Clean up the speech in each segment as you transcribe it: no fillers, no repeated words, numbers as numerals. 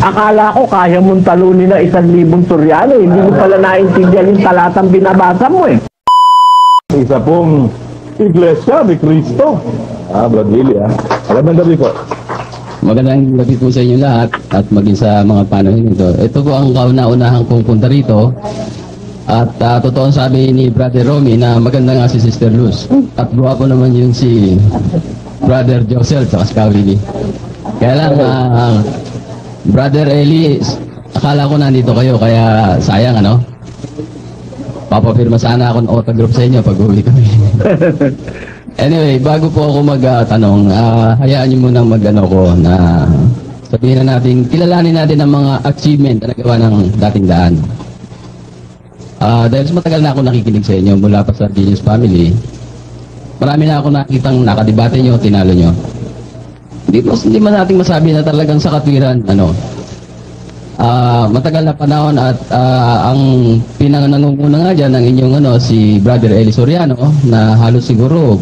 Akala ko kaya mong talunin na 1,000 Suryano. Hindi mo pala naintindihan yung talatang binabasa mo eh. Isa pong Iglesia ni Cristo. Brad Willie Magandang gabi po. Magandang gabi po sa inyo lahat at maging sa mga panahon ito. Ito po ang kauna-unahang kong punta rito. At totoo sabi ni Brother Romy na maganda nga si Sister Luz. At buha po naman yung si Brother Joseph at Kawili. Kaya lang, Brother Eli, akala ko nandito kayo kaya sayang ano. Papapirma sana akong autograph sa inyo pag uwi kami. Anyway, bago po ako magtanong, hayaan niyo munang magano ko na sabihin na natin, kilalanin natin ang mga achievement na nagawa ng dating daan. Dahil matagal na ako nakikinig sa inyo mula pa sa Genius Family, marami na ako nakitang nakadebate nyo, tinalo nyo. Hindi man natin masabi na talagang sa katwiran, matagal na panahon at ang pinanganunguna nga dyan ng inyong si Brother Eli Soriano na halos siguro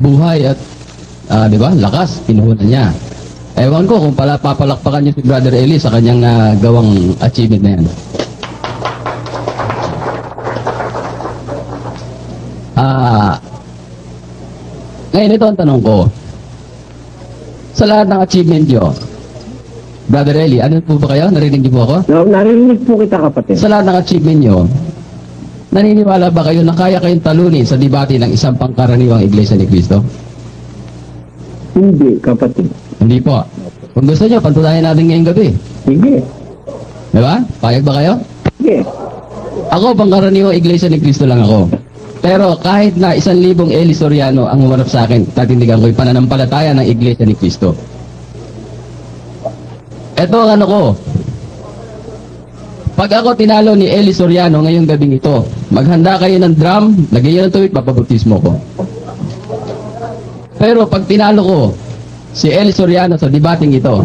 buhay at di ba, lakas, pinuhunan niya. Ewan ko kung papalakpakan niyo si Brother Eli sa kanyang gawang achievement na yan. Ngayon ito ang tanong ko. Sa lahat ng achievement nyo, Brother Eli, ano po ba kayo? Narinig niyo po ako? No, narinig po kita, kapatid. Sa lahat ng achievement nyo, naniniwala ba kayo na kaya kayong talunin sa debate ng isang pangkaraniwang Iglesia ni Cristo? Hindi, kapatid. Hindi po. Kung gusto nyo, pantulayan natin ngayong gabi. Sige. Diba? Payag ba kayo? Sige. Ako, pangkaraniwang Iglesia ni Cristo lang ako. Pero kahit na 1,000 Eli Soriano ang umarap sa akin, tatindigan ko yung pananampalataya ng Iglesia ni Cristo. Ito ang ko. Pag ako tinalo ni Eli Soriano ngayong gabing ito, maghanda kayo ng drum, lagay ng tuwid, papabautismo ko. Pero pag tinalo ko si Eli Soriano sa debating ito,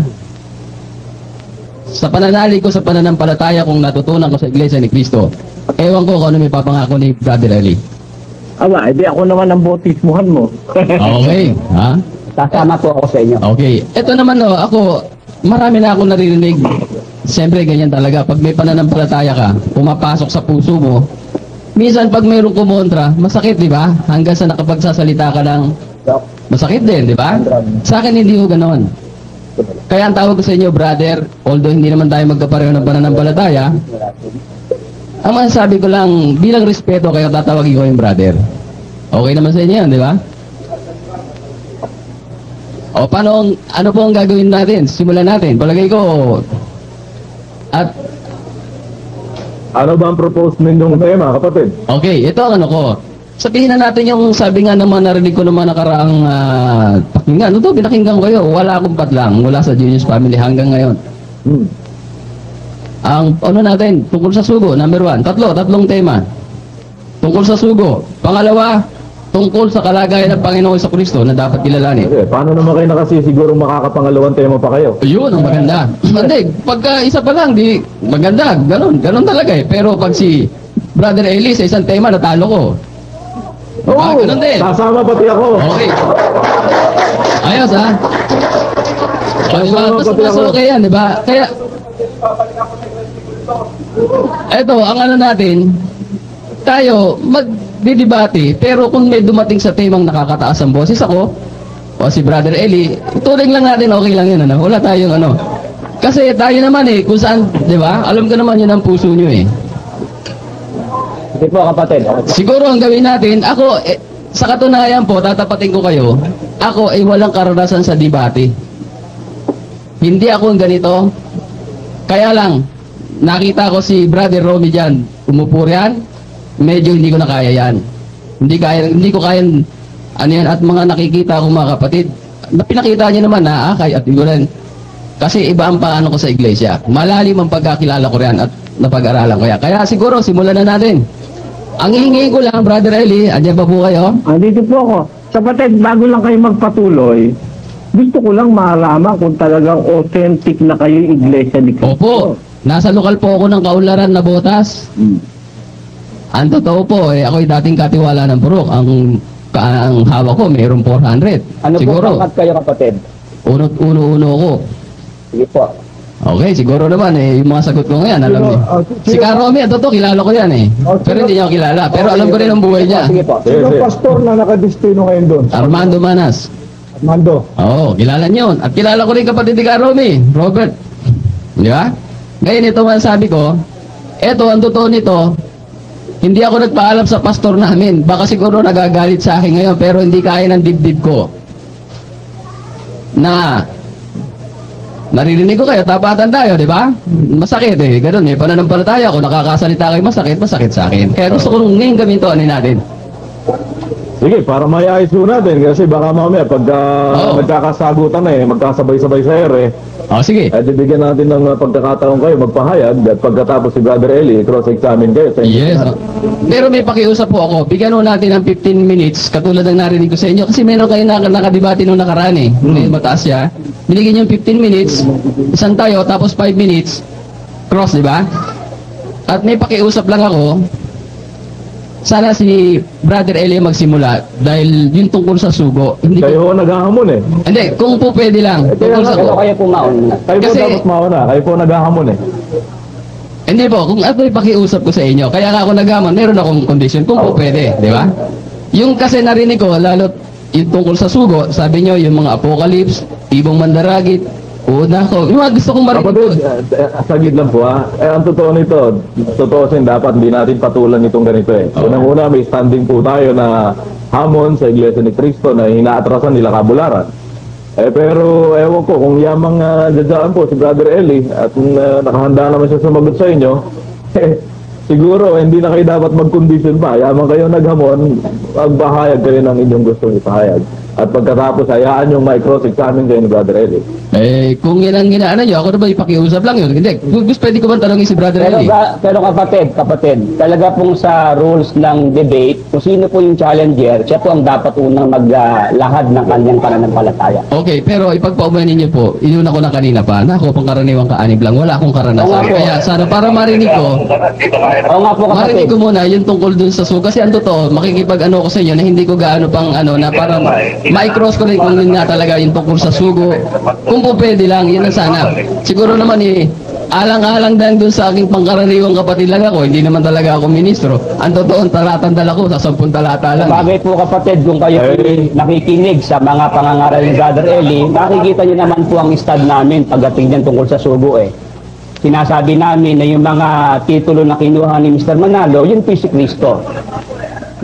sa pananali ko sa pananampalataya kung natutunan ko sa Iglesia ni Cristo, ewan ko kung ano may papangako ni Brother Eli. Edi ako naman ang bautismuhan mo. Okay, ha? Sasama po ako sa inyo. Okay. Ito naman ako, marami na akong naririnig. Siyempre, ganyan talaga. Pag may pananampalataya ka, pumapasok sa puso mo, minsan pag mayroong kumontra, masakit, di ba? Hanggang sa nakapagsasalita ka ng masakit din, di ba? Sa akin, hindi ko ganon. Kaya ang tawag ko sa inyo, brother, although hindi naman tayo magkapareho ng pananampalataya, ang masasabi ko lang, bilang respeto kayo, tatawagin ko yung brother. Okay naman sa inyo yan, di ba? O, ano po ang gagawin natin? Simulan natin. Palagay ko, at... Ano ba ang propose ninyong tema, kapatid? Okay, ito ang ko. Sabihin na natin yung sabi nga naman narinig ko naman nakaraang pakinggan. Pinakinggan ko kayo. Wala akong patlang mula sa Genius Family hanggang ngayon. Ang natin, tungkol sa sugo, number 1. Tatlong tema. Tungkol sa sugo. Pangalawa, tungkol sa kalagayan ng Panginoong Jesucristo na dapat kilalanin. Okay, paano naman kayo siguro makakapangalawang tema pa kayo? Yun, ang maganda. Hindi, pagka isa pa lang, di maganda. Ganon talaga eh. Pero pag si Brother Eli sa isang tema, natalo ko. Ganon din. Sasama pati ako. Okay. Ayos ha. Sasama pati ako. Okay yan, di ba? Kaya, eto, ang natin, tayo, magdidebate, pero kung may dumating sa temang nakakataas ang boses ako, o si Brother Eli, turing lang natin, okay lang yun, wala tayong Kasi tayo naman kung saan, di ba? Alam ko naman yun ang puso nyo Hindi po, kapatid. Siguro ang gawin natin, ako, sa katunayan po, tatapatin ko kayo, ako ay walang karanasan sa debate. Hindi ako ang ganito. Kaya lang, nakita ko si Brother Romy dyan, umupo yan, medyo hindi ko na kaya yan. Hindi ko kaya, yan, at mga nakikita ko mga kapatid, na pinakita niya naman na akay at igulan. Kasi iba ang paano ko sa iglesia. Malalim ang pagkakilala ko riyan at napag-aralan ko yan. Kaya siguro, simulan na natin. Ang hihingi ko lang, Brother Eli, andyan pa po kayo? Dito po ako. Kapatid, bago lang kayo magpatuloy, gusto ko lang malaman kung talagang authentic na kayo yung Iglesia ni Cristo. Opo. Nasa lokal po ako ng Kaunlaran na Botas. Ang totoo po, ako'y dating katiwala ng Purok. Ang hawak ko, mayroong 400. Ano siguro. po pangkat kayo, kapatid? Uno ko. Sige po. Okay, siguro naman yung mga sagot ko ngayon, alam niyo. Si Karomi, totoo, kilala ko yan Pero hindi niya ako kilala. Pero alam ko rin ang buhay niya. Sige po. Sige, Sino sige. pastor na nakadestino ngayon doon? Armando Manas. Armando. Oo, kilala niyo yun. At kilala ko rin kapatid ni Karomi, Robert. Di ba? Ngayon ito man sabi ko, eto, ang totoo nito, hindi ako nagpaalam sa pastor namin. Baka siguro nagagalit sa akin ngayon, pero hindi kaya ng dibdib ko. Na naririnig ko kayo, tapatan tayo, di ba? Masakit ganun pananampalataya ko, nakakasalita kayo, masakit sa akin. Kaya gusto ko ngayon gawin to, natin. Sige, para mayayos po natin kasi baka mamaya pagka Oo. magkakasagutan magkasabay-sabay sa ere, Sige. bigyan natin ng pagkakataon kayo magpahayag at pagkatapos si Brother Eli, cross-examine kayo. Yes. Pero may pakiusap po ako. Bigyan ho natin ng 15 minutes katulad ng narinig ko sa inyo kasi meron kayo nakadebate nung nakaraan May mataas siya. Binigyan niyo 15 minutes, isang tayo tapos 5 minutes cross, di ba? At may pakiusap lang ako. Sana si Brother Eli magsimula dahil yung tungkol sa sugo. Hindi ko, Kayo ho naghahamon hindi, kung po pwede lang. Tungkol sa Pero kayo po mauna. Kayo po Kasi- dapat mauna. Kayo po naghahamon Hindi po, kung ako ipakiusap ko sa inyo, kaya nga ako nagaman, meron akong condition, kung po pwede, di ba? Yung kasi narinig ko, lalo yung tungkol sa sugo, sabi nyo, yung mga apocalypse, ibong mandaragit, una ko, yung mga gusto kong marinig ko. Kapatid, sagid lang po ang totoo nito, totoo sin dapat hindi natin patulan itong ganito Unang-una may standing po tayo na hamon sa Iglesia ni Cristo na inaatrasan nila kabularan. Pero ewan ko kung yamang dadaan po si Brother Eli at nakahanda naman siya sumagot sa inyo, siguro hindi na kayo dapat mag-condition pa. Yamang kayo naghamon, magbahayag kayo ng inyong gustong ipahayag. At pagkatapos, hayaan yung cross-examine kayo ni Brother Eli. Kung yan ang ginaan nyo, ako na ba ipakiusap lang yun? Hindi, gusto pwede ko bang tanongin si Brother Pero, Eli? pero kapatid, talaga pong sa rules ng debate, kung sino po yung challenger, siya po ang dapat unang maglahad ng kanyang pananampalataya. Okay, pero ipagpaumanin niyo po, inuna ko na kanina pa, na ako pangkaraniwang kaanib lang, wala akong karanasan. Oo nga po. Kaya sana para marinig ko, Oo nga po marinig kapatid. ko muna yung tungkol dun sa sugo. Kasi ang totoo, makikipag-ano ko sa inyo na hindi ko gaano pang na para ma-cross ko rin kung yun nga talaga yung tungkol sa sugo. Kung po pwede lang, yun ang sana. Siguro naman alang-alang dahil dun sa aking pangkaraniwang kapatid lang ako, hindi naman talaga ako ministro. Ang totoo, talatandal ako sa 10 talata lang. Bagay po kapatid, kung kayo nakikinig sa mga pangangaral ni Brother Eli, makikita niyo naman po ang stud namin pagdating niyan tungkol sa sugo Sinasabi namin na yung mga titulo na kinuha ni Mr. Manalo, yun po si Kristo.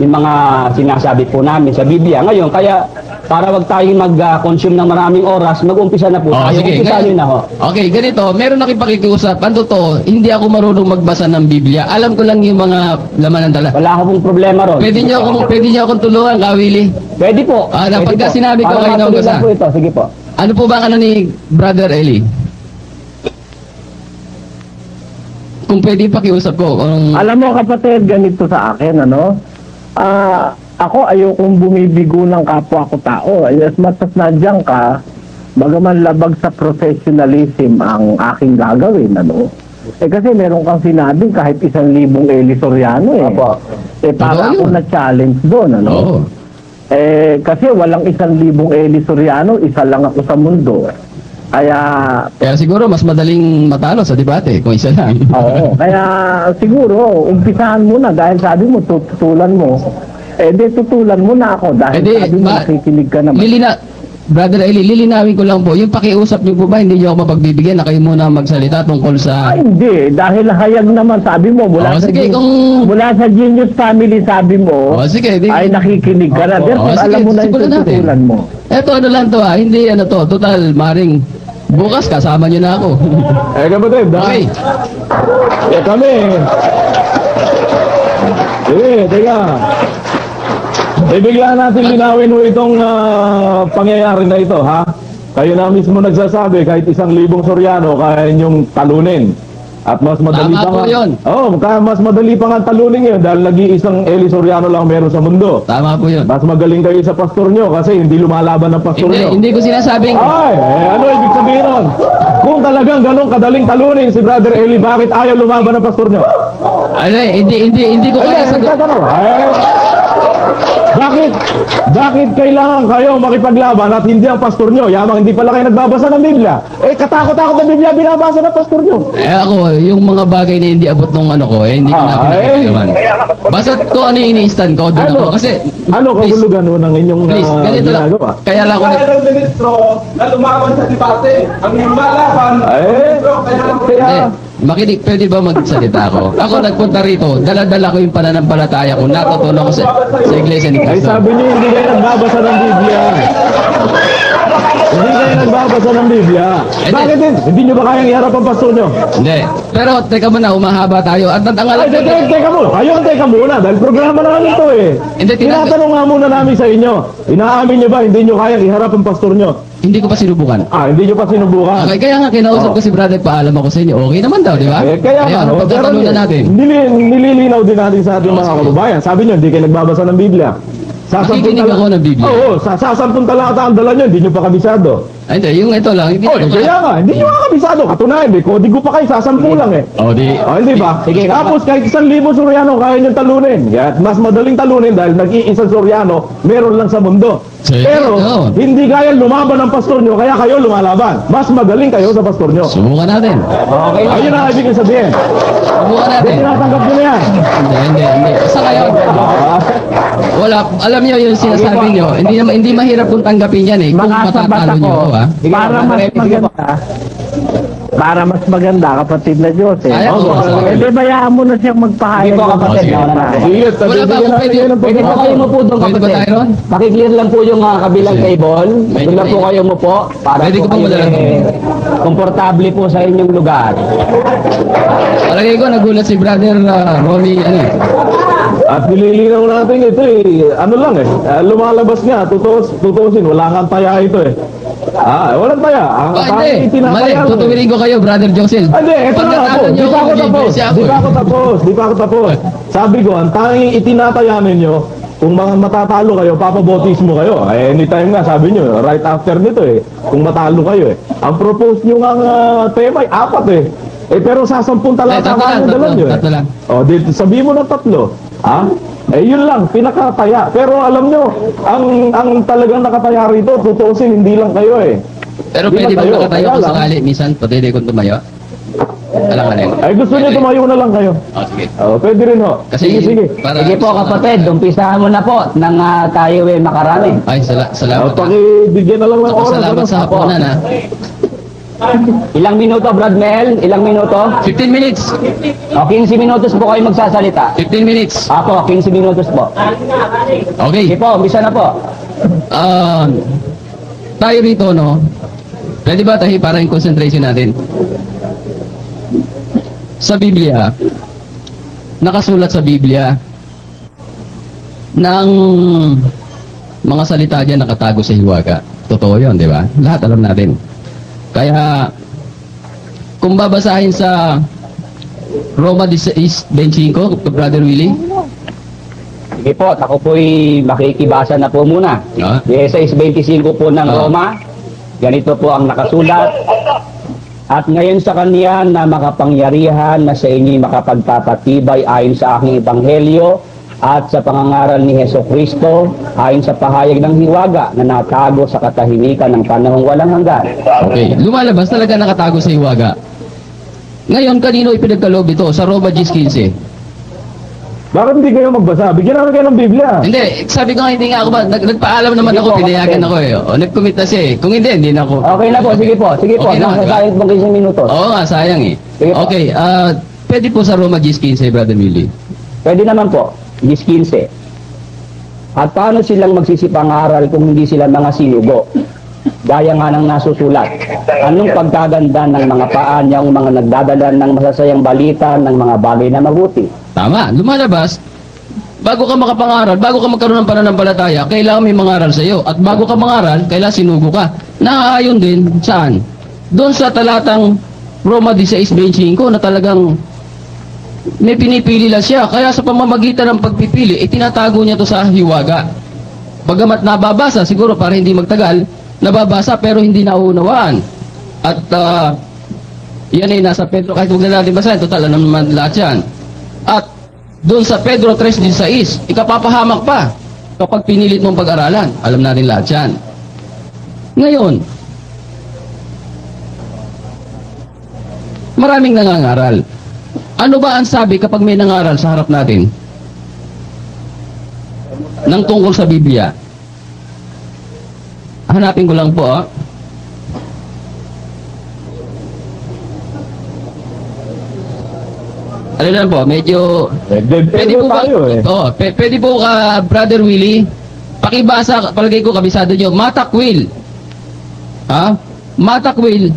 Yung mga sinasabi po namin sa Biblia. Ngayon, kaya para wag tayong mag-consume ng maraming oras, mag-umpisa na po tayo. Sige, Umpisa nyo na ho. Okay, ganito, meron nakipakikiusap. Ang totoo, hindi ako marunong magbasa ng Biblia. Alam ko lang yung mga laman ng dala. Wala akong problema ron. Pwede niyo akong tulungan, Kawili. Pwede po. Na Pwede pagka po. sinabi ko Para kayo na matuloy magbasa. lang po ito. Sige po. Ano po ba ang ano ni Brother Eli? Kung pwede pakiusap ko. Alam mo kapatid, ganito sa akin, ako ayokong bumibigo ng kapwa ko tao. As much as nandiyan ka, bagaman labag sa professionalism ang aking gagawin, kasi meron kang sinabing kahit 1,000 Eli Soriano Apo. para Totoo ako yun. na-challenge doon, Oo. kasi walang 1,000 Eli Soriano, isa lang ako sa mundo. Kaya siguro mas madaling matalo sa debate kung isa lang. Oo, kaya siguro, umpisahan mo na dahil sabi mo, tutulan mo. Tutulan mo na ako dahil sabi mo, nakikinig ka naman. Brother Eli, lilinawin ko lang po, yung pakiusap niyo po ba, hindi niyo ako mapagbibigyan na kayo muna magsalita tungkol sa... Hindi, dahil hayag naman sabi mo, mula, sige, mula sa Genius Family sabi mo, sige, ay nakikinig ka na. Therefore, sige, alam mo na yung simulan natin. tutulan mo. Eto ano lang to hindi total, maring bukas kasama niyo na ako. Kapatid, Okay. Kami. Sige, teka. Bigla natin linawin mo itong pangyayari na ito, ha? Kayo na mismo nagsasabi, kahit 1,000 Soriano, kaya inyong talunin. At mas madali Tama pa po nga. yun. Kaya mas madali pa nga talunin yun dahil nag-iisang Eli Soriano lang meron sa mundo. Tama po yun. Mas magaling kayo sa pastor nyo kasi hindi lumalaban ng pastor nyo. Hindi ko sinasabing... Ano ibig sabihin nun? Kung talagang ganun kadaling talunin si Brother Eli, bakit ayaw lumaban ng pastor nyo? hindi ko kaya sagot. Bakit kailangan kayo makipaglaban at hindi ang pastor nyo? Yamang hindi pala kayo nagbabasa ng Biblia. Katakot-takot ng Biblia binabasa ng pastor nyo. Ako, yung mga bagay na hindi abot ng ano ko, hindi ko na pinakailaman. Basta't ko ano yung ini-stand ko, doon ako. Kasi, Ano kahulugan ho ng inyong please, ganito lang. ginagawa? Kaya lang ako ng ministro na lumaban sa debate. Ang malaban, Kaya, makinig, pwede ba magsalita ako? Ako nagpunta rito, dala-dala ko yung pananampalataya ko, natutunan ko sa Iglesia ni ay Cristo. sabi niyo hindi kayo nagbabasa ng Biblia. Hindi kayo nagbabasa ng Biblia. Bakit din? Hindi nyo ba kayang iharap ang pastor nyo? Hindi. Pero teka muna, humahaba tayo. At ang Ay, teka muna. Kayo ang teka muna. Dahil programa namin ito eh. Hindi, Tinatanong nga muna namin sa inyo. Inaamin nyo ba hindi nyo kayang iharap ang pastor nyo? hindi ko pa sinubukan. Hindi nyo pa sinubukan. Okay, kaya nga kinausap ko si brother, paalam ako sa inyo. Okay naman daw, di ba? Kaya nga, ano pagtatalunan natin? Nililinaw din natin sa ating mga kababayan. Sabi nyo, hindi kayo nagbabasa ng Biblia. Nakikinig ako ng Biblia. Oo, sasampung talata ang dala nyo, hindi nyo pa kabisado. Ay, hindi, yung ito lang. Hindi Kaya nga, hindi nyo nga kabisado. Katunayan, kodigo pa kayo, sasampu lang eh. Hindi ba? Sige, Tapos kahit 1,000 Suryano, kaya nyo talunin. At mas madaling talunin dahil nag-iisang Suryano, meron lang sa mundo. Sige, Pero, oo. hindi kaya lumaban ng pastor nyo, kaya kayo lumalaban. Mas magaling kayo sa pastor nyo. Subukan natin. Okay lang. Ayun ang ibig sabihin. Subukan natin. Tinatanggap nyo na yan. Hindi. Sa ngayon, wala. Alam niyo yung sinasabi niyo, hindi mahirap kung tanggapin yan eh. Kung Makasabat matatalo ako. niyo ako, ha? Para mas maganda, kapatid na Diyos eh. Ayaw ko. Hindi, bayaan mo na siyang magpahayag. Sige po, kapatid. Sige. Sige, Wala ba ako pwede? Pwede po kayo mo po doon, Pwede ba kapatid. tayo ron? Pakiclear lang po yung kabilang Sige. table. Medyo Doon lang po mainit. kayo mo po. Para Pwede po ko pong kayo madala. komportable po sa inyong lugar. Palagay ko, nagulat si brother Ronnie, ano eh. At nililinaw natin ito eh, ano lang eh, lumalabas nga, tutuusin, wala kang taya ito eh. Walang taya. Ang tanging Hindi, mali. itinataya mo. Tutuwirin ko kayo, brother Josel. Hindi, ito Pag na ako. natalo Di niyo pa ako bibigyan tapos. siya Di ako, pa eh. ako tapos. Sabi ko, ang tanging itinataya ninyo, kung mga matatalo kayo, papabotismo kayo. Anytime nga, sabi nyo, right after nito eh, kung matalo kayo eh. Ang propose nyo nga tema ay 4 eh. Pero sa 10 talata Tatlo lang, kaya dala nyo eh. tatlo lang. Dito, sabihin mo ng 3. Yun lang, pinakataya. Pero alam nyo, ang talagang nakataya rito, tutuusin, hindi lang kayo eh. Pero Di pwede ba ba tayo? makatayo Kaya kung lang. sakali, minsan, pwede kung tumayo? Alam ka rin. Gusto nyo tumayo na lang kayo. Sige. Pwede rin ho. Kasi, Sige. para, Sige po, kapatid. Umpisahan mo na po nang tayo makarami. Ay, salamat. Pakibigyan na lang ng oras. Salamat sa hapunan, ha. Ilang minuto, Brad Mel? Ilang minuto? 15 minutes. O, 15 minutos po kayo magsasalita. 15 minutes. Ako, 15 minutos po. Okay. Sige po, umpisa na po. Tayo rito, no? Pwede ba tayo para yung concentration natin? Sa Biblia, nakasulat sa Biblia, ng mga salita dyan nakatago sa hiwaga. Totoo yun, di ba? Lahat alam natin. Kaya, kung babasahin sa Roma 16:25, Brother Willie, Sige po, ako po'y makikibasa na po muna. Sa 25 po ng Roma, ganito po ang nakasulat. At ngayon sa kanya na makapangyarihan na sa inyo'y makapagpapatibay ayon sa aking ebanghelyo at sa pangangaral ni Heso Kristo ayon sa pahayag ng hiwaga na natago sa katahimikan ng panahong walang hanggan. okay, lumalabas talaga nakatago sa hiwaga. Ngayon, kanino ipinagkaloob ito? Sa Roma 10:15. Bakit hindi kayo magbasa? Bigyan namin kayo ng Biblia. Hindi, sabi ko nga hindi nga ako ba, nagpaalam naman Sige ako, po, pinayagan kapatid. ako eh. O, nag-commit na siya eh. Kung hindi na ako. Okay na po, sige po, sige po. Okay na, Nasa diba? sayang pong 15 minutos. Oo nga, sayang eh. Sige po. Okay, pwede po sa Roma 10:15, Brother Millie. Pwede naman po, 10-15. At paano silang magsisipangaral kung hindi sila mga sinugo? Gaya nga ng nasusulat. Anong pagkaganda ng mga paa niyang mga nagdadala ng masasayang balita ng mga bagay na mabuti? Tama, lumalabas. Bago ka makapangaral, bago ka magkaroon ng pananampalataya, kailangan may mangaral sa iyo. At bago ka mangaral, kailangan sinugo ka. Naaayon din, saan? Doon sa talatang Roma 16:25 na talagang may pinipili lang siya. Kaya sa pamamagitan ng pagpipili, itinatago niya to sa hiwaga. Bagamat nababasa, siguro para hindi magtagal, nababasa pero hindi nauunawaan. At yan ay nasa Pedro, kahit huwag na natin basahin, total, ano naman lahat yan. At doon sa Pedro 3:16, ikapapahamak pa kapag pinilit mong pag-aralan. Alam natin lahat yan. Ngayon, maraming nangangaral. Ano ba ang sabi kapag may nangaral sa harap natin ng tungkol sa Biblia? Hanapin ko lang po, ah. Ano lang po, medyo... Pwede po ba, tayo eh. pwede po ka, Brother Willie, pakibasa, palagay ko kabisado nyo, matakwil. Ha? Matakwil.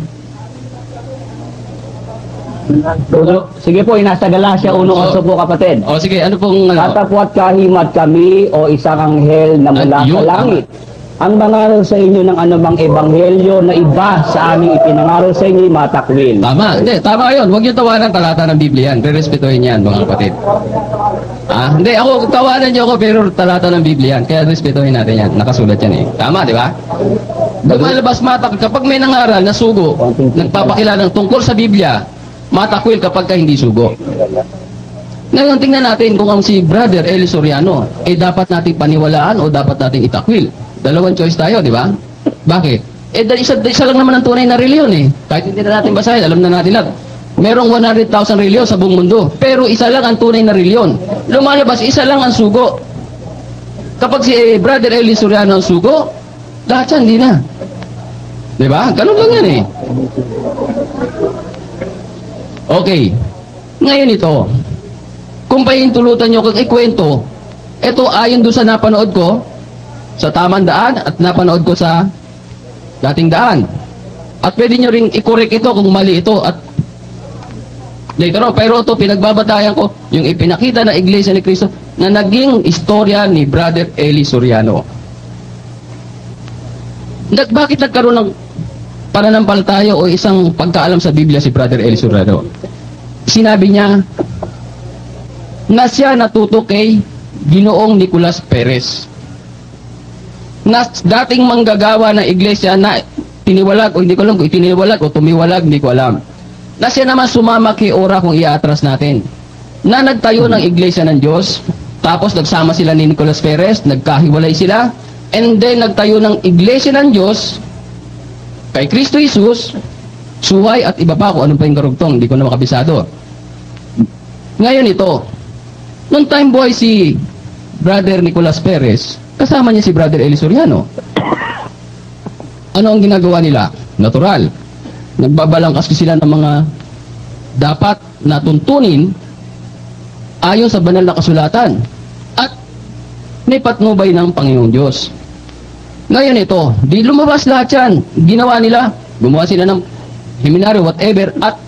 Sige po, inasa Galacia 1:8 po kapatid. O sige, ano pong... Ano? Katapwat kahimat kami o isang anghel na mula At sa yun, langit. Ang mangaral sa inyo ng anumang ebanghelyo na iba sa aming ipinangaral sa inyo, matakwil. Tama, hindi, tama yun. Huwag niyo tawanan talata ng Biblia yan. Re-respetuhin yan, mga kapatid. Hindi, ako, tawanan niyo ako, pero talata ng Biblia yan. Kaya respetuhin natin yan. Nakasulat yan eh. Tama, di ba? Lumalabas kapag may nangaral na sugo, nagpapakilala ng tungkol sa Biblia, matakwil kapag ka hindi sugo. Ngayon, tingnan natin kung ang si Brother Eli Soriano, dapat nating paniwalaan o dapat nating itakwil. Dalawang choice tayo, di ba? Bakit? Isa lang naman ang tunay na reliyon eh. Kahit hindi na natin basahin, alam na natin lahat. Merong 100,000 reliyon sa buong mundo. Pero isa lang ang tunay na reliyon. Lumalabas, isa lang ang sugo. Kapag si Brother Eli Soriano ang sugo, lahat yan, hindi na. Di ba? Ganun lang yan eh. Okay. Ngayon ito, kung pahintulutan nyo kung ikwento, ito ayon doon sa napanood ko, sa tamang daan at napanood ko sa dating daan. At pwede nyo ring i-correct ito kung mali ito at later on, pero ito pinagbabatayan ko yung ipinakita na Iglesia ni Cristo na naging istorya ni Brother Eli Soriano. Bakit nagkaroon ng pananampalataya o isang pagkaalam sa Biblia si Brother Eli Soriano? Sinabi niya na siya natuto kay Ginoong Nicolas Perez, na dating manggagawa ng iglesia na tiniwalag o hindi ko alam kung itiniwalag o tumiwalag, hindi ko alam. Na siya naman sumama kay Ora kung iaatras natin. Na nagtayo ng iglesia ng Diyos, tapos nagsama sila ni Nicolas Perez, nagkahiwalay sila, and then nagtayo ng iglesia ng Diyos kay Kristo Jesus, Suhay at iba pa kung ano pa yung karugtong, hindi ko na makabisado. Ngayon ito, nung time boy si Brother Nicolas Perez, kasama niya si Brother Eli Soriano. Ano ang ginagawa nila? Natural. Nagbabalangkas sila ng mga dapat natuntunin ayon sa banal na kasulatan at may patnubay ng Panginoong Diyos. Ngayon ito, di lumabas lahat yan. Ginawa nila, gumawa sila ng seminaryo, whatever, at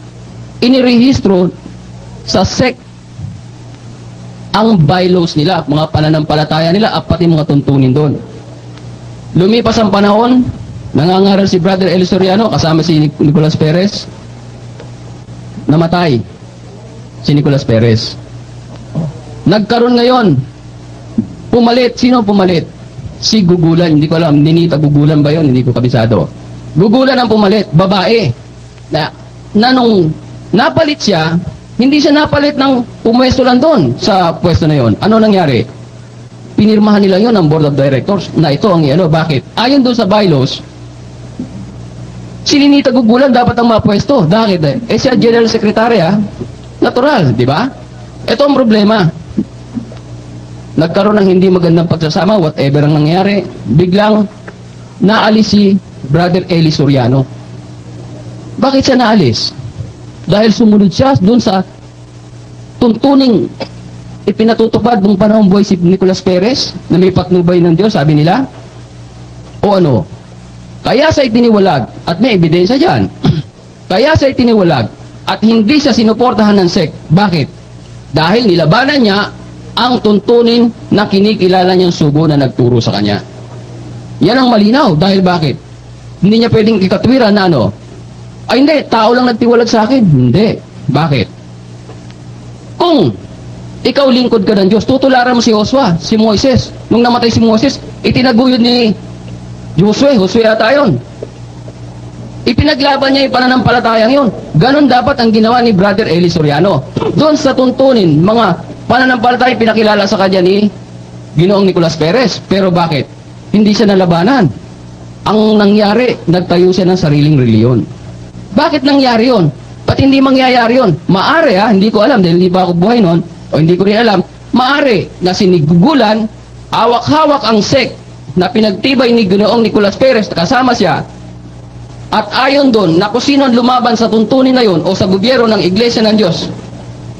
inirehistro sa sect ang bylaws nila, mga pananampalataya nila, at pati mga tuntunin doon. Lumipas ang panahon, nangangaral si Brother Eli Soriano kasama si Nicolas Perez. Namatay si Nicolas Perez. Nagkaroon ngayon, pumalit. Sino pumalit? Si Gugulan. Hindi ko alam, Ninita Gugulan ba yun? Hindi ko kabisado. Gugulan ang pumalit, babae. Na nung napalit siya, hindi siya napalit ng pumwesto lang doon sa pwesto na yon. Ano nangyari? Pinirmahan nila yon ng Board of Directors na ito ang ano. Bakit? Ayon doon sa bylaws, si Ninita Gugulan dapat ang mapwesto. Bakit? Siya General Secretary Natural, di ba? Ito ang problema. Nagkaroon ng hindi magandang pagsasama, whatever ang nangyari, biglang naalis si Brother Eli Soriano. Bakit siya naalis? Dahil sumunod siya doon sa tuntuning ipinatutupad ng panahon buhay si Nicolas Perez na may patnubay ng Diyos, sabi nila. O ano? Kaya sa itiniwalag, at may ebidensya dyan, kaya sa itiniwalag at hindi siya sinuportahan ng sect. Bakit? Dahil nilabanan niya ang tuntunin na kinikilala niyang sugo na nagturo sa kanya. Yan ang malinaw. Dahil bakit? Hindi niya pwedeng ikatwiran na ano, ay hindi, tao lang nagtiwalag sa akin. Hindi. Bakit? Kung ikaw lingkod ka ng Diyos, tutularan mo si Josua, si Moises. Nung namatay si Moises, itinaguyod ni Josue ata yun. Ipinaglaban niya yung pananampalatayang yun. Ganon dapat ang ginawa ni Brother Eli Soriano. Doon sa tuntunin, mga pananampalataya pinakilala sa kanya ni Ginoong Nicolas Perez. Pero bakit? Hindi siya nalabanan. Ang nangyari, nagtayo siya ng sariling reliyon. Bakit nangyari yon? Ba't hindi mangyayari yon? Maari hindi ko alam dahil hindi pa ako buhay noon, o hindi ko rin alam, maari na sinigugulan, hawak-hawak ang sect na pinagtibay ni Ginoong Nicolas Perez, kasama siya, at ayon doon na kung sino ang lumaban sa tuntunin na yon o sa gobyerno ng Iglesia ng Diyos,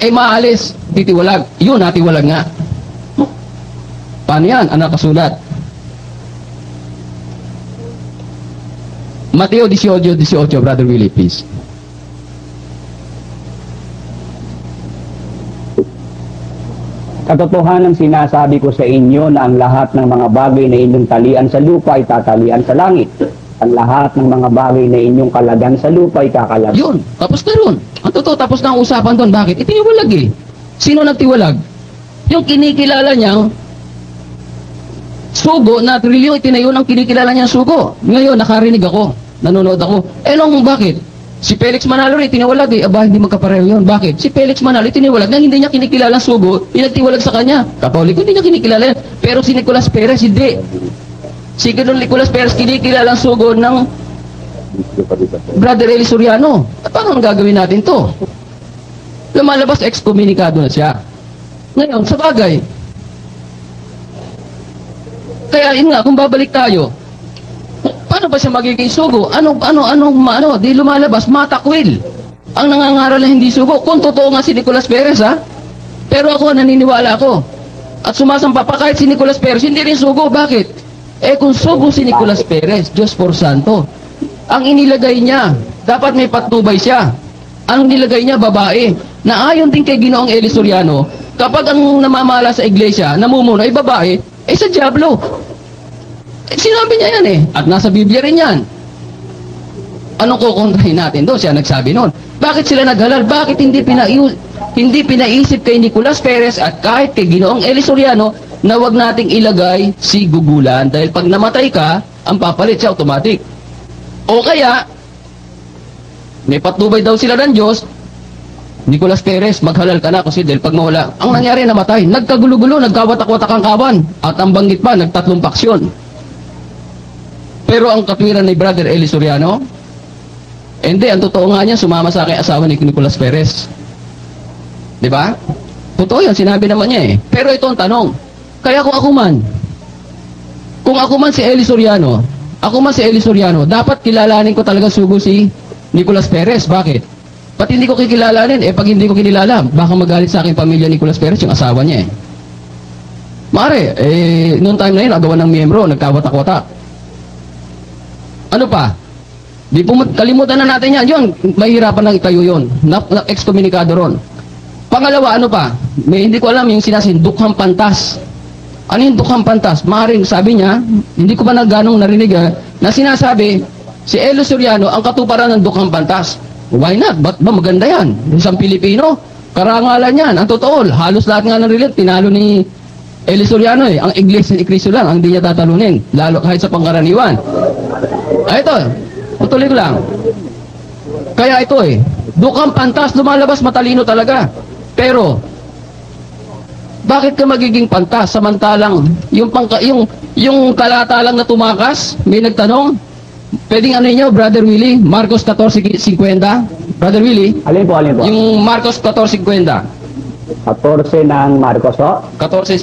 maalis, titiwalag. Yun, natiwalag nga. Paano yan? Ang nakasulat? Mateo 18:18, Brother Willie, please. Katotohanan sinasabi ko sa inyo na ang lahat ng mga bagay na inyong talian sa lupa ay tatalian sa langit. Ang lahat ng mga bagay na inyong kalagan sa lupa ay kakalagan. Yun, tapos na ron. Ang totoo, tapos na ang usapan doon. Bakit? Itiniwalag eh. Sino nagtiwalag? Yung kinikilala niyang sugo na trilyon, itinayo ng kinikilala niyang sugo. Ngayon, nakarinig ako. Nanonood ako. Nung bakit? Si Felix Manalo rin, tiniwalag eh. Aba, hindi magkapareho yun. Bakit? Si Felix Manalo, tiniwalag na hindi niya kinikilalang sugo, pinagtiwalag sa kanya. Katoliko, hindi niya kinikilala yan. Pero si Nicolas Perez, hindi. Si Nicolas Perez, kinikilalang sugo ng Brother Eli Soriano. At paano ang gagawin natin to? Lumalabas, excommunicado na siya. Ngayon, sa bagay. Kaya yun nga, kung babalik tayo, paano ba siya magiging sugo? Di lumalabas, matakwil. Ang nangangaral na hindi sugo. Kung totoo nga si Nicolas Perez, pero ako, naniniwala ako. At sumasampa pa kahit si Nicolas Perez, hindi rin sugo. Bakit? Kung sugo si Nicolas Perez, Diyos por Santo, ang inilagay niya, dapat may patnubay siya. Ang nilagay niya, babae. Na ayon din kay Ginoong Eli Soriano, kapag ang namamala sa iglesia, namumuno ay babae, sa Diablo. Sinabi niya yan at nasa Biblia rin yan. Anong kukontrahin natin doon? Siya nagsabi noon. Bakit sila naghalal? Bakit hindi pinaisip kay Nicolas Perez at kahit kay Ginoong Eli Soriano na wag nating ilagay si gugulan dahil pag namatay ka, ang papalit siya automatic. O kaya, may patnubay daw sila ng Diyos, Nicolas Perez, maghalal ka na kasi dahil pag mawala, ang nangyari namatay, nagkagulo-gulo, nagkawatak-watak ang kawan, at ang banggit pa, nagtatlong paksyon. Pero ang katwiran ni Brother Eli Soriano, hindi, ang totoo nga niya, sumama sa aking asawa ni Nicolas Perez. Di ba? Totoo yan, sinabi naman niya Pero ito ang tanong, kaya kung ako man si Eli Soriano, dapat kilalanin ko talaga sugo si Nicolas Perez. Bakit? Ba't hindi ko kikilalanin? Pag hindi ko kinilala, baka magalit sa aking pamilya Nicolas Perez, yung asawa niya Mare, noong time na yun, agawan ng miyembro, nagkawatak-watak. Ano pa? Kalimutan na natin yan. Yun, mahirapan lang itayo yun. Na-excommunicado ron. Pangalawa, ano pa? Hindi ko alam yung sinasin, dukhang pantas. Ano yung dukhang pantas? Maring sabi niya, hindi ko pa ganong narinig na sinasabi, si Eli Soriano ang katuparan ng dukhang pantas. Why not? Ba't ba maganda yan? Isang Pilipino, karangalan yan. Ang totoo, halos lahat nga ng religion, tinalo ni Eli Soriano Ang Iglesia ni Cristo lang, ang hindi niya tatalunin. Lalo kahit sa pangkaraniwan. Ito, tutuloy ko lang. Kaya ito dukhang pantas, lumalabas, matalino talaga. Pero, bakit ka magiging pantas samantalang yung talata lang na tumakas, may nagtanong, pwedeng niyo, Brother Willie, Marcos 14:50. Brother Willie, Alin po? yung Marcos 14:50. 14 ng Marcos, 14,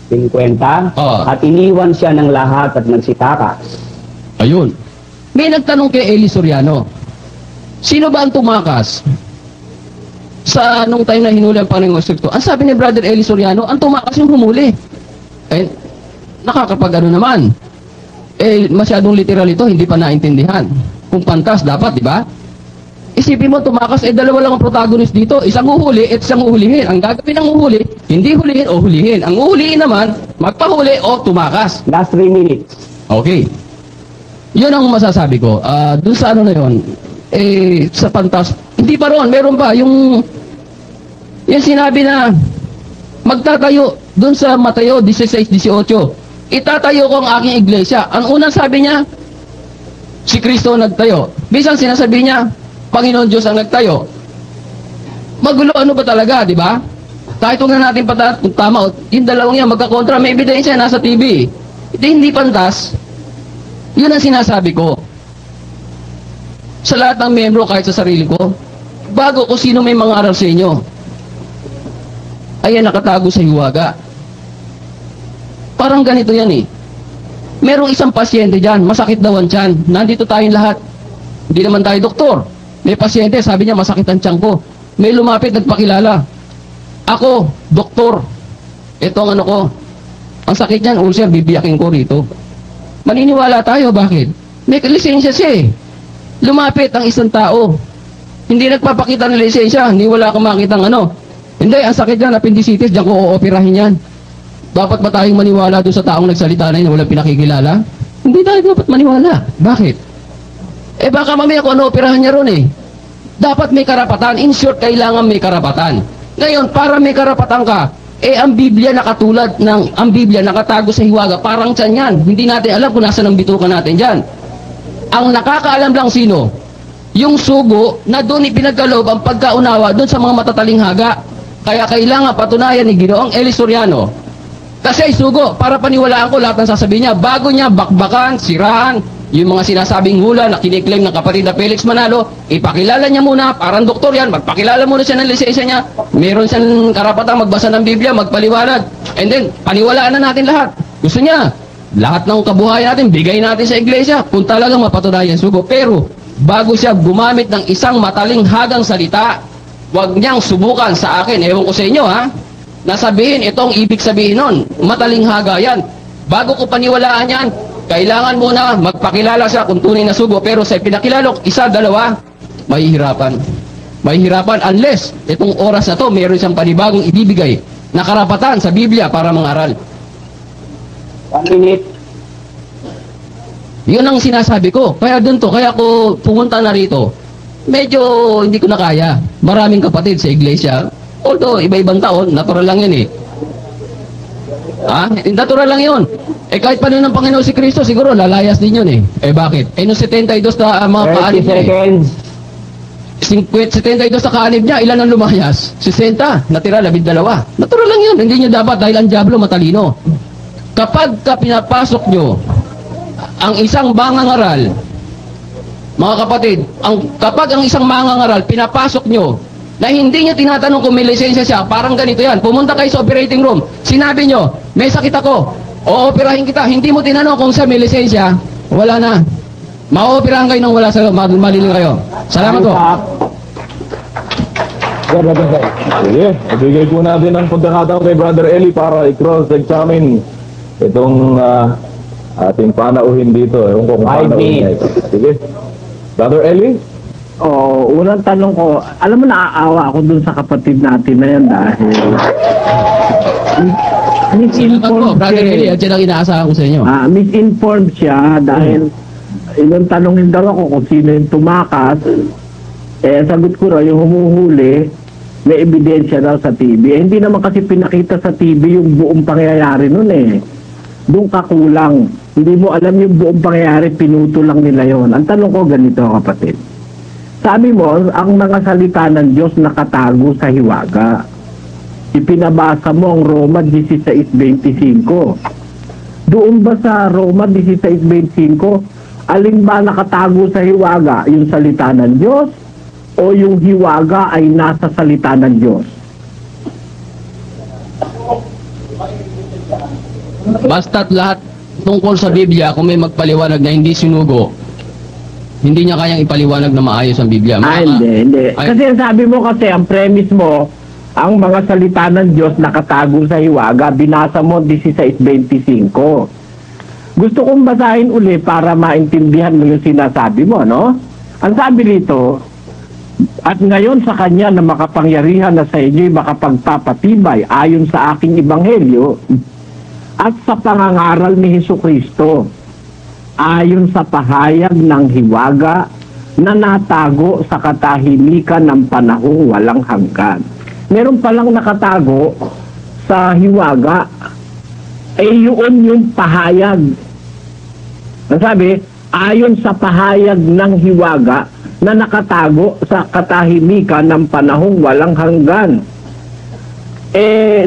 50. At iniwan siya ng lahat at nagsitakas. ayun. May nagtanong kay Eli Soriano, sino ba ang tumakas? Sa nung time na hinuli ang Panginoong Kristo. Ang sabi ni Brother Eli Soriano, ang tumakas yung humuli. Nakakapag naman. Masyadong literal ito, hindi pa naintindihan. Kung pantas, dapat, di ba? Isipin mo, tumakas, dalawa lang ang protagonist dito. Isang uhuli at isang uhulihin. Ang gagawin ng uhuli, hindi hulihin o hulihin. Ang uhulihin naman, magpahuli o tumakas. Last 3 minutes. Okay. Yun ang masasabi ko. Doon sa na yun, sa pantas, hindi pa ron, meron pa. Yung sinabi na, magtatayo, doon sa Mateo 16:18, itatayo ko ang aking iglesia. Ang unang sabi niya, si Kristo nagtayo. Bisang sinasabi niya, Panginoon Diyos ang nagtayo. Magulo ano ba talaga, di ba? Kahit huwag na natin kung tama, yung dalawang yan magkakontra, may ebidensya nasa TV. Hindi pantas. Yun ang sinasabi ko. Sa lahat ng membro, kahit sa sarili ko, bago ko sino may mga aral sa inyo, ayan nakatago sa hiwaga. Parang ganito yan eh. Merong isang pasyente dyan, masakit daw ang tiyan. Nandito tayong lahat. Hindi naman tayo doktor. May pasyente, sabi niya masakit ang tiyan ko. May lumapit, nagpakilala. Ako, doktor. Ito ang ano ko. Ang sakit niyan, ulcer, bibiyakin ko rito. Maniniwala tayo, bakit? May lisensya siya eh. Lumapit ang isang tao. Hindi nagpapakita ng lisensya, hindi wala kang makitang ano. Hindi, ang sakit niyan, appendicitis, diyan ko ooperahin yan. Dapat ba tayong maniwala doon sa taong nagsalita na yun na walang pinakikilala? Hindi tayo dapat maniwala. Bakit? Eh baka mamaya kung ano operahan niya ron eh. Dapat may karapatan. In short, kailangan may karapatan. Ngayon, para may karapatan ka, eh ang Biblia nakatulad ng, ang Biblia nakatago sa hiwaga, parang tiyan yan. Hindi natin alam kung nasa ng bituka natin dyan. Ang nakakaalam lang sino? Yung sugo na doon ipinagkaloob ang pagkaunawa doon sa mga matataling haga. Kaya kailangan patunayan ni Ginoong Eli Soriano. Kasi ay sugo, para paniwalaan ko lahat ng sasabihin niya, bago niya bakbakan, siraan, yung mga sinasabing hula na kiniklaim ng kapatid na Felix Manalo, ipakilala niya muna, parang doktor yan, magpakilala muna siya ng lisensya niya, meron siyang karapatang magbasa ng Biblia, magpaliwanag, and then, paniwalaan na natin lahat. Gusto niya, lahat ng kabuhayan natin, bigay natin sa iglesia, kung talagang mapatunayan sugo. Pero, bago siya gumamit ng isang mataling hagang salita, huwag niyang subukan sa akin, ewan ko sa inyo ha, nasabihin itong ibig sabihin nun, mataling haga yan. Bago ko paniwalaan yan, kailangan muna magpakilala siya kung tunay na sugo. Pero sa pinakilala, isa, dalawa, mahihirapan. Mahihirapan unless itong oras na to, meron siyang panibagong ibibigay na karapatan sa Biblia para mangaral. 1 minute. Yun ang sinasabi ko. Kaya dun to, kaya ko pumunta na rito. Medyo hindi ko na kaya. Maraming kapatid sa iglesia. Although, iba-ibang taon, natural lang yun eh. Natural lang yun. Eh kahit paano ng Panginoon si Kristo, siguro lalayas din yun eh. Eh bakit? Eh nung 72 na mga kaanib niya eh. 72 na kaanib niya, ilan ang lumayas? 60, natira 12. Natural lang yun. Hindi nyo dapat dahil ang diablo matalino. Kapag pinapasok nyo ang isang mangangaral, mga kapatid, kapag ang isang mangangaral, pinapasok nyo, na hindi nyo tinatanong kung may lisensya siya, parang ganito yan. Pumunta kayo sa operating room, sinabi nyo, may sakit ako, ooperahin kita. Hindi mo tinanong kung siya may lisensya, wala na. Ma-ooperahan kayo nang wala sa maliling kayo. Salamat po. Sige, ibigay po natin ang pagkakataon kay Brother Eli para i-cross-examine itong ating panauhin dito. Ewan ko kung panauhin ito. Sige. Brother Eli? Unang tanong ko, alam mo, naaawa ako dun sa kapatid natin na yan dahil misinformed Brother Eli, siya. yan ang inaasahan ko sa inyo. Misinformed siya dahil ilang tanongin daw ako kung sino yung tumakas. Eh, sagot ko raw, yung humuhuli, may ebidensya daw sa TV. Hindi naman kasi pinakita sa TV yung buong pangyayari nun eh. Doon ka kulang. Hindi mo alam yung buong pangyayari, pinuto lang nila yon. Ang tanong ko ganito, kapatid. Sabi mo, ang mga salita ng Diyos nakatago sa hiwaga. Ipinabasa mo ang Roma 16:25. Doon ba sa Roma 16:25, alin ba nakatago sa hiwaga? Yung salita ng Diyos o yung hiwaga ay nasa salita ng Diyos? Basta't lahat tungkol sa Biblia, kung may magpaliwanag na hindi sinugo, hindi niya kayang ipaliwanag na maayos ang Biblia. Hindi. Kasi sabi mo kasi, ang premise mo, ang mga salita ng Diyos nakatago sa hiwaga, binasa mo 16:25. Gusto kong basahin uli para maintindihan mo yung sinasabi mo, no? Ang sabi rito, at ngayon sa Kanya na makapangyarihan na sa inyo'y makapagpapatibay ayon sa aking ebanghelyo at sa pangangaral ni Hesukristo, ayon sa pahayag ng hiwaga na natago sa katahimikan ng panahong walang hanggan. Meron palang nakatago sa hiwaga, yun yung pahayag. Nasabi, ayon sa pahayag ng hiwaga na nakatago sa katahimikan ng panahong walang hanggan.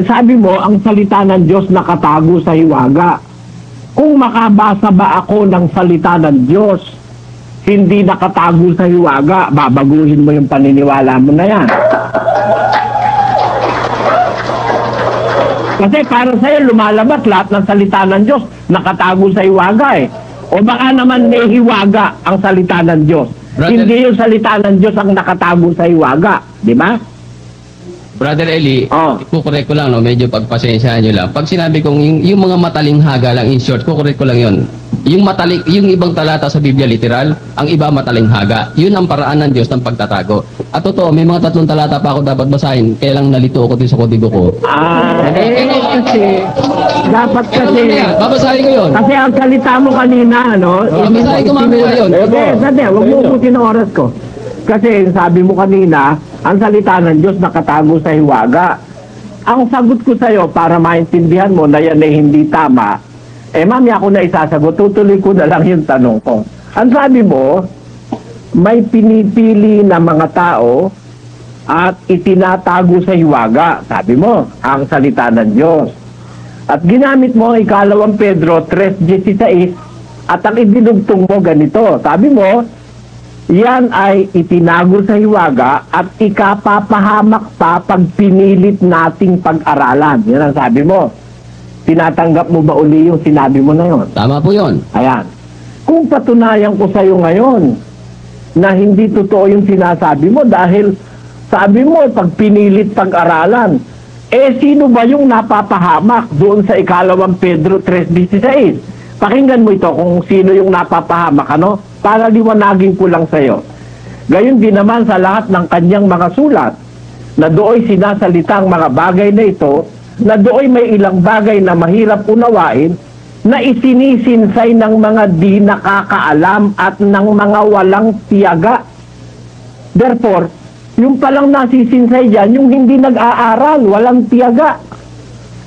sabi mo, ang salita ng Diyos nakatago sa hiwaga. Kung makabasa ba ako ng salita ng Diyos, hindi nakatago sa hiwaga, babaguhin mo yung paniniwala mo na yan. Kasi para sa'yo, lumalabas lahat ng salita ng Diyos, nakatago sa hiwaga eh. O baka naman may hiwaga ang salita ng Diyos. Brother- Hindi yung salita ng Diyos ang nakatago sa hiwaga. Di ba? Brother Eli, Oh. kukorek ko lang, no? Medyo pagpasensyahan nyo lang. Pag sinabi kong yung mga matalinghaga lang, in short, kukorek ko lang yun. Yung ibang talata sa Biblia, literal, ang iba matalinghaga. Yun ang paraan ng Diyos ng pagtatago. At totoo, may mga 3 talata pa ako dapat basahin, kaya lang nalito ako din sa kodigo ko. Kasi, dapat kasi, Babasahin ko yun. kasi ang salita mo kanina, ano? Babasahin ko mamaya yun. Hindi, huwag mo ubusin ang oras ko. Kasi sabi mo kanina, ang salita ng Diyos nakatago sa hiwaga. Ang sagot ko sa'yo, para maintindihan mo na yan ay hindi tama, mamaya ako na isasagot, tutuloy ko na lang yung tanong ko. Ang sabi mo, may pinipili na mga tao at itinatago sa hiwaga. Sabi mo, ang salita ng Diyos. At ginamit mo ang 2 Pedro 3:16 at ang idinugtong mo ganito. Sabi mo, yan ay itinago sa hiwaga at ikapapahamak pa pag pinilit nating pag-aralan. Yan ang sabi mo. Tinatanggap mo ba uli yung sinabi mo na yon? Tama po yun. Ayan. Kung patunayan ko sa iyo ngayon na hindi totoo yung sinasabi mo dahil sabi mo pag pinilit pag-aralan, sino ba yung napapahamak doon sa 2 Pedro 3:16? Pakinggan mo ito kung sino yung napapahamak, ano? Para liwanagin ko lang sa iyo. Gayon din naman sa lahat ng kanyang mga sulat na dooy sinasalita ang mga bagay na ito, na dooy may ilang bagay na mahirap unawain, na isinisinsay ng mga di nakakaalam at ng mga walang tiyaga. Therefore, yung palang nasisinsay dyan, yung hindi nag-aaral, walang tiyaga.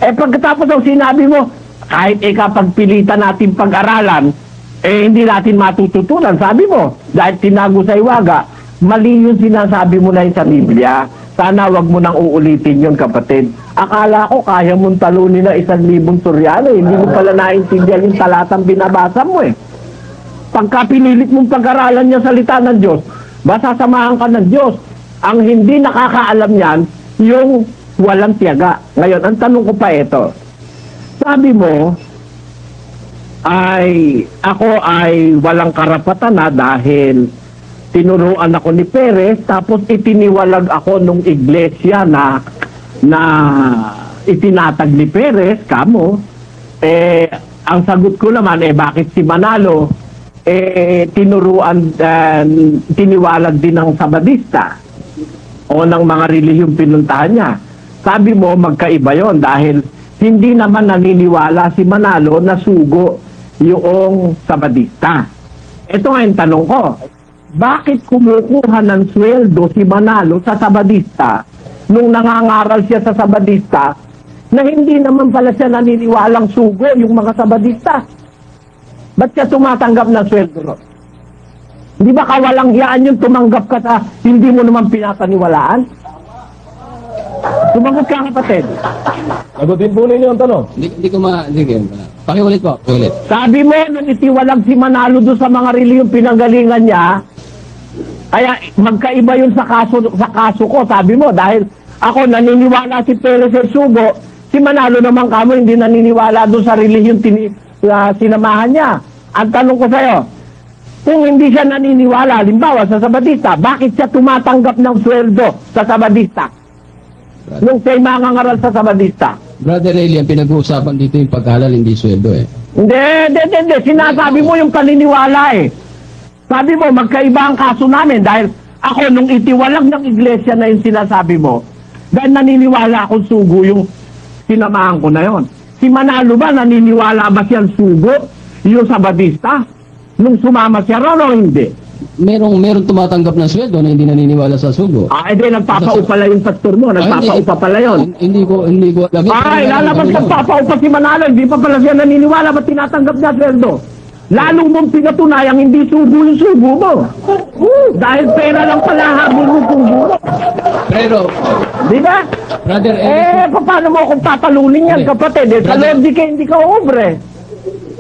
Pagkatapos ang sinabi mo, kahit ikapagpilitan natin pag-aralan, hindi natin matututunan. Sabi mo, dahil tinago sa hiwaga, mali yung sinasabi mo na yun sa Biblia. Sana wag mo nang uulitin yun, kapatid. Akala ko kaya mong talunin na 1,000 Suryano. Hindi mo pala naintindihan yung talatang binabasa mo eh. Pagka pinilit mong pag-aralan niya salita ng Diyos, masasamahan ka ng Diyos. Ang hindi nakakaalam niyan, yung walang tiyaga. Ngayon, ang tanong ko pa ito. Sabi mo, ako ay walang karapatan na dahil tinuruan ako ni Perez, tapos itiniwalag ako nung iglesia na itinatag ni Perez, kamo. Ang sagot ko naman, bakit si Manalo tiniwalag din ng Sabadista o ng mga relihiyong pinuntahan niya? Sabi mo, magkaiba yon dahil hindi naman naniniwala si Manalo na sugo yung Sabadista. Ito nga yung tanong ko. Bakit kumukuha ng sweldo si Manalo sa Sabadista nung nangangaral siya sa Sabadista na hindi naman pala siya naniniwalang sugo yung mga Sabadista? Ba't siya tumatanggap ng sweldo ron? Hindi ba kawalang hiyaan yung tumanggap ka sa hindi mo naman pinapaniwalaan? Tumanggap ka, kapatid. Sagutin po ninyo ang tanong. Hindi ko pakiulit po, pakiulit. Sabi mo, nung itiwalag si Manalo doon sa mga reliyong pinanggalingan niya, kaya magkaiba yun sa kaso ko, sabi mo, dahil ako naniniwala si Perez Sugo, si Manalo naman kamo hindi naniniwala doon sa reliyong sinamahan niya. Ang tanong ko sa'yo, kung hindi siya naniniwala, halimbawa sa Sabadista, bakit siya tumatanggap ng sweldo sa Sabadista? Nung siya'y mangangaral sa Sabadista? Brother Eli, ang pinag-uusapan dito yung paghalal, hindi sweldo eh. Hindi. Sinasabi mo yung paniniwala eh. Sabi mo, magkaiba ang kaso namin dahil ako nung itiwalag ng iglesia na yung sinasabi mo, dahil naniniwala akong sugo yung sinamahan ko na yon. Si Manalo ba, naniniwala ba siyang sugo yung Sabadista? Nung sumama siya ron o hindi? Merong tumatanggap ng sweldo na hindi naniniwala sa sugo. Hindi, nagpapaupa yung pastor mo. Nagpapaupa pala yun. Hindi ko alam. Lalabas nagpapaupa si Manalo. Hindi pa pala siya naniniwala. Ba't tinatanggap niya sweldo? Lalo mong pinatunayang hindi sugo yung sugo mo. Dahil pera lang pala habol mo sugo mo. Pero, Di ba? Brother Eli, Paano mo kung tatalunin yan, Hindi. kapatid? Sa Brother- Lord, hindi ka ubre.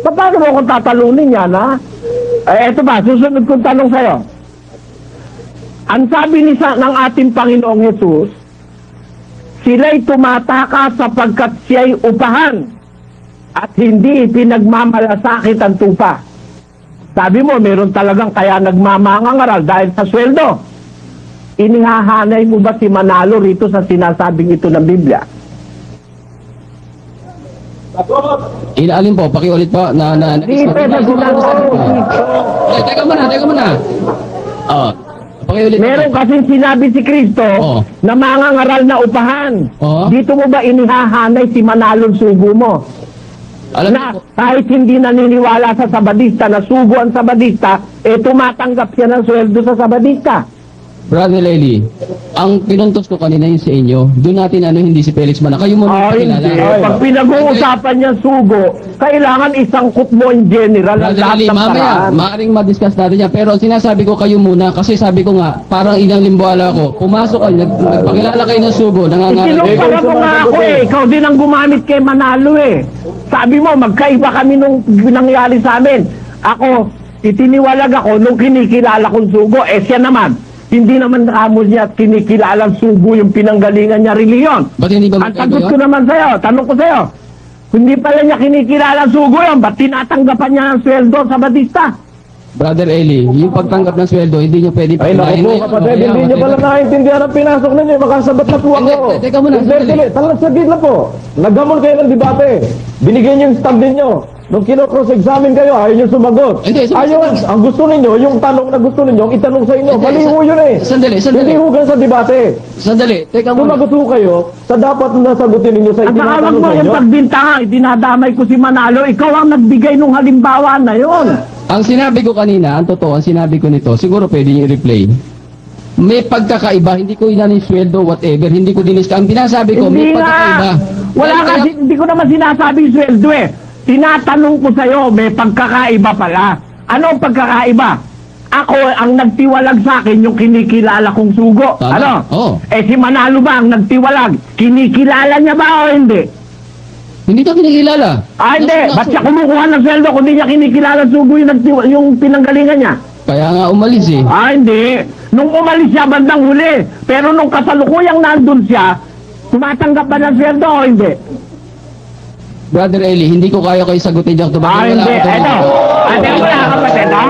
Paano mo kung tatalunin yan, ha? Eto ba, susunod kong tanong sa'yo. Ang sabi ng ating Panginoong Jesus, sila'y tumataka sapagkat siya'y upahan at hindi pinagmamalasakit ang tupa. Sabi mo, meron talagang kaya nagmamangangaral dahil sa sweldo. Inihahanay mo ba si Manalo rito sa sinasabing ito ng Biblia? inaalin po, pakiulit po na Dito na Teka muna. Oh, pakiulit Meron kasing sinabi si Kristo Oo. na mangangaral na upahan. Oo. Dito mo ba inihahanay si Manalong sugo mo? Alam Na niyo po, kahit hindi naniniwala sa sabadista na sugo ang sabadista, tumatanggap siya ng sweldo sa sabadista. Brother Eli, ang pinuntos ko kanina yun sa inyo, doon natin hindi si Felix Mana. Kayo muna Hindi. pakilala. Pag pinag-uusapan niya sugo, kailangan isangkot mo in general ang Brother lahat Ali, ng mamaya, paraan. maaaring ma-discuss natin yan. Pero sinasabi ko kayo muna, kasi sabi ko nga, parang ilang limbuala ko, pumasok kayo, nagpakilala kayo ng sugo, nangangarap. Ikinumpara mo nga ako ikaw din ang gumamit kay Manalo Sabi mo, magkaiba kami nung nangyari sa amin. Ako, itiniwalag ako nung kinikilala kong sugo, siya naman, hindi naman nakamo niya kinikilalang sugo yung pinanggalingan niya reliyon. Ba't hindi ba Ang magkaiba sagot yun? ko naman sa'yo, tanong ko sa'yo, hindi pala niya kinikilalang sugo yun, ba't tinatanggapan niya ng sweldo sa Batista? Brother Eli, yung pagtanggap ng sweldo, hindi nyo pwede Ay, naku po, kapatid, hindi niyo pala nakaintindihan ang pinasok ninyo. Makasabat na po ako. Hindi, teka muna, sandali. Talang saglit na po. Naghamon kayo ng debate. Binigyan niyo yung stand ninyo. Nung kino-cross-examine kayo, ayaw niyo sumagot. Hindi, Ayaw, ang gusto ninyo, yung tanong na gusto ninyo, itanong sa inyo. Hindi, Maliho yun Sandali. Hindi hugan sa debate. Sandali, teka muna. Sumagot ho kayo sa dapat na sagutin ninyo sa At saka wag itinatanong mo sa yung inyo. pagbintanga, dinadamay ko si Manalo, ikaw ang nagbigay ng halimbawa na yon. Ang sinabi ko kanina, ang totoo, ang sinabi ko nito, siguro pwede nyo i-replay. May pagkakaiba, hindi ko inanin sweldo, whatever, hindi ko dinis Ang pinasabi ko, may Hindi pagkakaiba. nga. Wala kasi, hindi ko naman sinasabing sweldo Tinatanong ko sa'yo, may pagkakaiba pala. Ano ang pagkakaiba? Ako ang nagtiwalag sa akin yung kinikilala kong sugo. Tama. Ano? Oo. Si Manalo ba ang nagtiwalag? Kinikilala niya ba o hindi? Hindi ka kinikilala. Hindi. Ba't siya kumukuha ng sweldo kung hindi niya kinikilala sugo yung pinanggalingan niya? Kaya nga umalis eh. Hindi. Nung umalis siya bandang huli. Pero nung kasalukuyang nandun siya, tumatanggap ba ng sweldo o hindi? Brother Eli, hindi ko kaya kayo sagutin dyan. Hindi. Eto. Ate mo na kapatid, ha?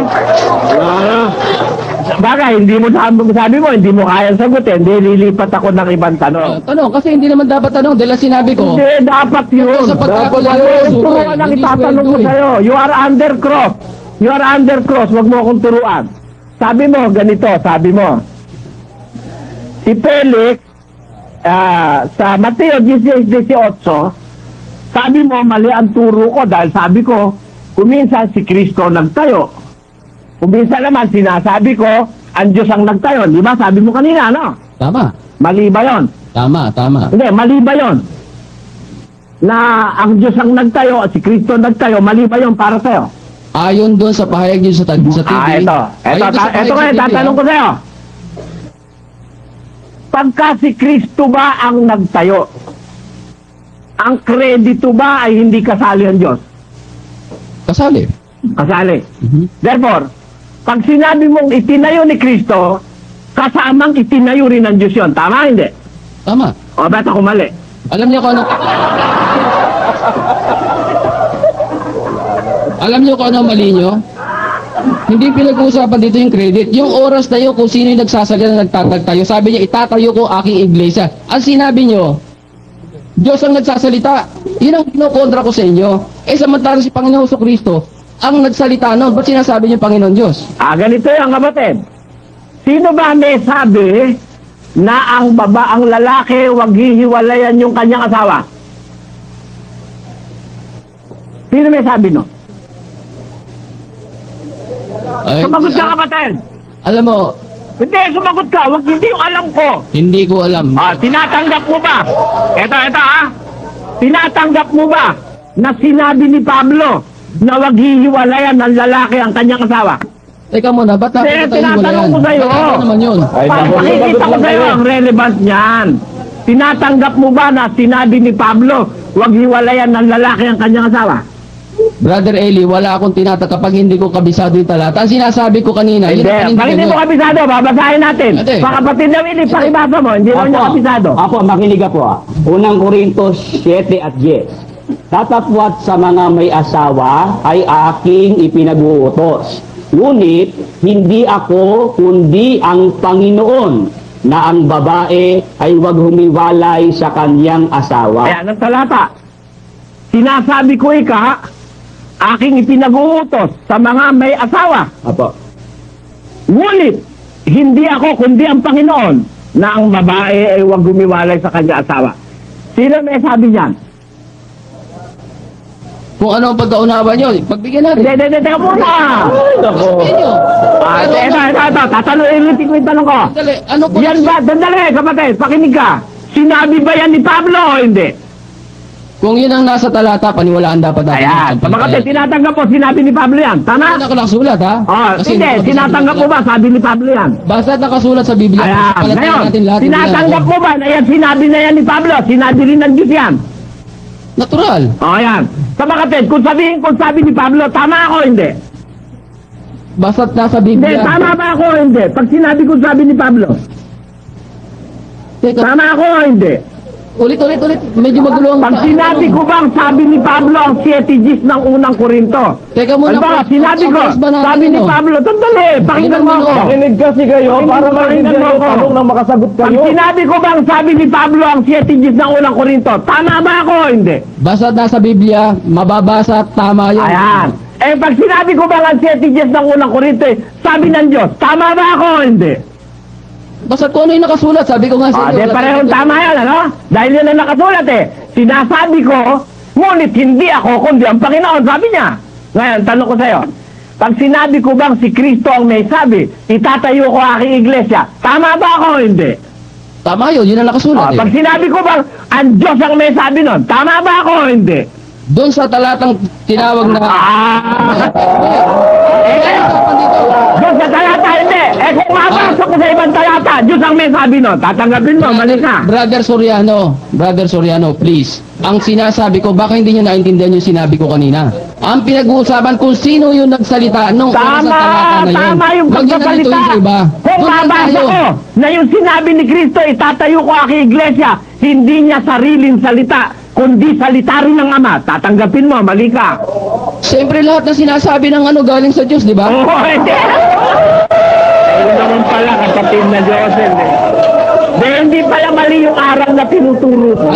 Bagay, hindi mo sabi mo, hindi mo kaya sagutin. Hindi, lilipat ako ng ibang tanong. Tanong, kasi hindi naman dapat tanong dahil sinabi ko. Hindi, dapat yun. Sa pagkakilala Dapat ng sugo, turuan ang hindi itatanong ko sweldo eh. sa'yo. You are under cross. You are under cross. Huwag mo akong turuan. Sabi mo, ganito, sabi mo. Si Felix, sa Mateo 16:18, sabi mo, mali ang turo ko dahil sabi ko, kuminsan si Kristo nagtayo. Kuminsan naman sinasabi ko, ang Diyos ang nagtayo. Di ba? Sabi mo kanina, no? Tama. Mali ba yun? Tama. Hindi, mali ba yun? Na ang Diyos ang nagtayo at si Kristo nagtayo, mali ba yun para sa'yo? Ayon doon sa pahayag niyo sa TV. Ito. Ayon doon sa Ito pahayag ngayon, sa TV, tatanong ko sa'yo. Pagka si Kristo ba ang nagtayo, ang kredito ba ay hindi kasali ang Diyos? Kasali. Kasali. Mhm. Therefore, pag sinabi mong itinayo ni Kristo, kasamang itinayo rin ng Diyos yun. Tama, hindi? Tama. O, ba't ako mali? Alam niyo kung ano... Alam niyo kung ano ang mali niyo? Hindi pinag-uusapan dito yung credit. Yung oras na yun, kung sino yung nagsasalita na nagtatagtayo, sabi niya, itatayo ko aking iglesia. Ang sinabi niyo, Diyos ang nagsasalita. Yun ang kinokontra ko sa inyo. Samantalang si Panginoon Kristo ang nagsalita noon. Ba't sinasabi niyo Panginoon Diyos? Ganito yung kapatid. Sino ba may sabi na ang lalaki wag hihiwalayan yung kanyang asawa? Sino may sabi no? Ay, Sumagot ka kapatid. alam mo, Hindi, sumagot ka. Wag hindi yung alam ko. hindi ko alam. Tinatanggap mo ba? Ito Tinatanggap mo ba na sinabi ni Pablo na wag hihiwalayan ng lalaki ang kanyang asawa? Teka muna, ba't Hindi, nakikita yung tinatanong ko sa'yo. Ano naman yun? Ay, naku, Pakikita sumagot ko lang sa'yo kayo. ang relevant niyan. Tinatanggap mo ba na sinabi ni Pablo, huwag hiwalayan ng lalaki ang kanyang asawa? Brother Eli, wala akong tinata kapag hindi ko kabisado yung talata. Ang sinasabi ko kanina, yun ang Hindi, pag hindi mo panindigan nyo. kabisado, babasahin natin. Ate. Pakapatid na Willie, pakibasa mo, hindi lang niya kabisado. Ako, makinig ako. Unang Korintos 7 at 10. Tatapwat sa mga may asawa ay aking ipinag-uutos. Ngunit, hindi ako, kundi ang Panginoon, na ang babae ay huwag humiwalay sa kanyang asawa. Ayan ang talata. Sinasabi ko aking ipinag-uutos sa mga may asawa. Apo. Ngunit, hindi ako kundi ang Panginoon na ang babae ay huwag gumiwalay sa kanya asawa. Sino may sabi niyan? Kung ano ang pagkaunawa nyo, pagbigyan natin. Hindi, teka muna! Nako. Sabihin nyo. Ito, tatanungin ko yung tanong ko. Sandali, ano po? Yan ba, dandali, kapatid, pakinig ka. Sinabi ba yan ni Pablo o hindi? Kung yun ang nasa talata, paniwalaan dapat natin. Ayan, kapatid, tinatanggap mo, sinabi ni Pablo yan. Tama? Ano nakasulat, ha? Oh, Kasi hindi, ko tinatanggap mo ba, sabi ni Pablo yan? Basta nakasulat sa Biblia. Ayan, palatayin ngayon, natin lahat. tinatanggap mo ba na yan, sinabi na yan ni Pablo, sinabi rin ng Diyos yan? Natural. O, yan. Sa kapatid, kung sabi ni Pablo, tama ako, hindi? Basta't nasa Hindi, Biblia. tama ba ako, hindi? Pag sinabi ko sabi ni Pablo, Teka, tama ako, hindi? ulit. Medyo magulo ang... Pag sinabi ko bang sabi ni Pablo ang 7 Gs ng unang Korinto? Teka muna. Alba, sinabi ko, sabi ni Pablo, tandali, pakinggan mo ako. Makinig kasi kayo para maintindihan yung tanong na makasagot Pag kayo. sinabi ko bang sabi ni Pablo ang 7 Gs ng unang Korinto, tama ba ako, hindi? Basta't nasa Biblia, mababasa, tama yun. Ayan. Eh, pag sinabi ko bang ang 7 Gs ng unang Korinto, sabi ng Diyos, tama ba ako, hindi? Basta't kung ano yung nakasulat, sabi ko nga sa Ah, di parehong tama yan, ano? Dahil yun ang nakasulat eh. Sinasabi ko, ngunit hindi ako, kundi ang Panginoon, sabi niya. Ngayon, tanong ko sa'yo, pag sinabi ko bang si Kristo ang may sabi, itatayo ko aking iglesia, tama ba ako o hindi? Tama yun, yun ang nakasulat Ah, eh. pag sinabi ko bang ang Diyos ang may sabi nun, tama ba ako o hindi? Doon sa talatang tinawag na... Diyos sa talata, hindi. Eh kung mapasok ko sa ibang talata, Diyos ang may sabi nun, tatanggapin mo, mali ka. Brother Soriano, please. Ang sinasabi ko, baka hindi nyo naintindihan yung sinabi ko kanina. Ang pinag-uusapan kung sino yung nagsalita nung oras sa talata na yun. Tama yung Huwag nyo na pagkasalita. ituloy sa iba. Kung Doon lang mabasa tayo. ko na yung sinabi ni Kristo, itatayo ko aking iglesia, hindi niya sariling salita, kundi salita rin ng Ama. Tatanggapin mo, mali ka. Siyempre lahat na sinasabi ng ano galing sa Diyos, di ba? Oo, hindi. Ayun naman pala, kapatid na Joseph eh. Hindi pala mali yung aral na tinuturo ko.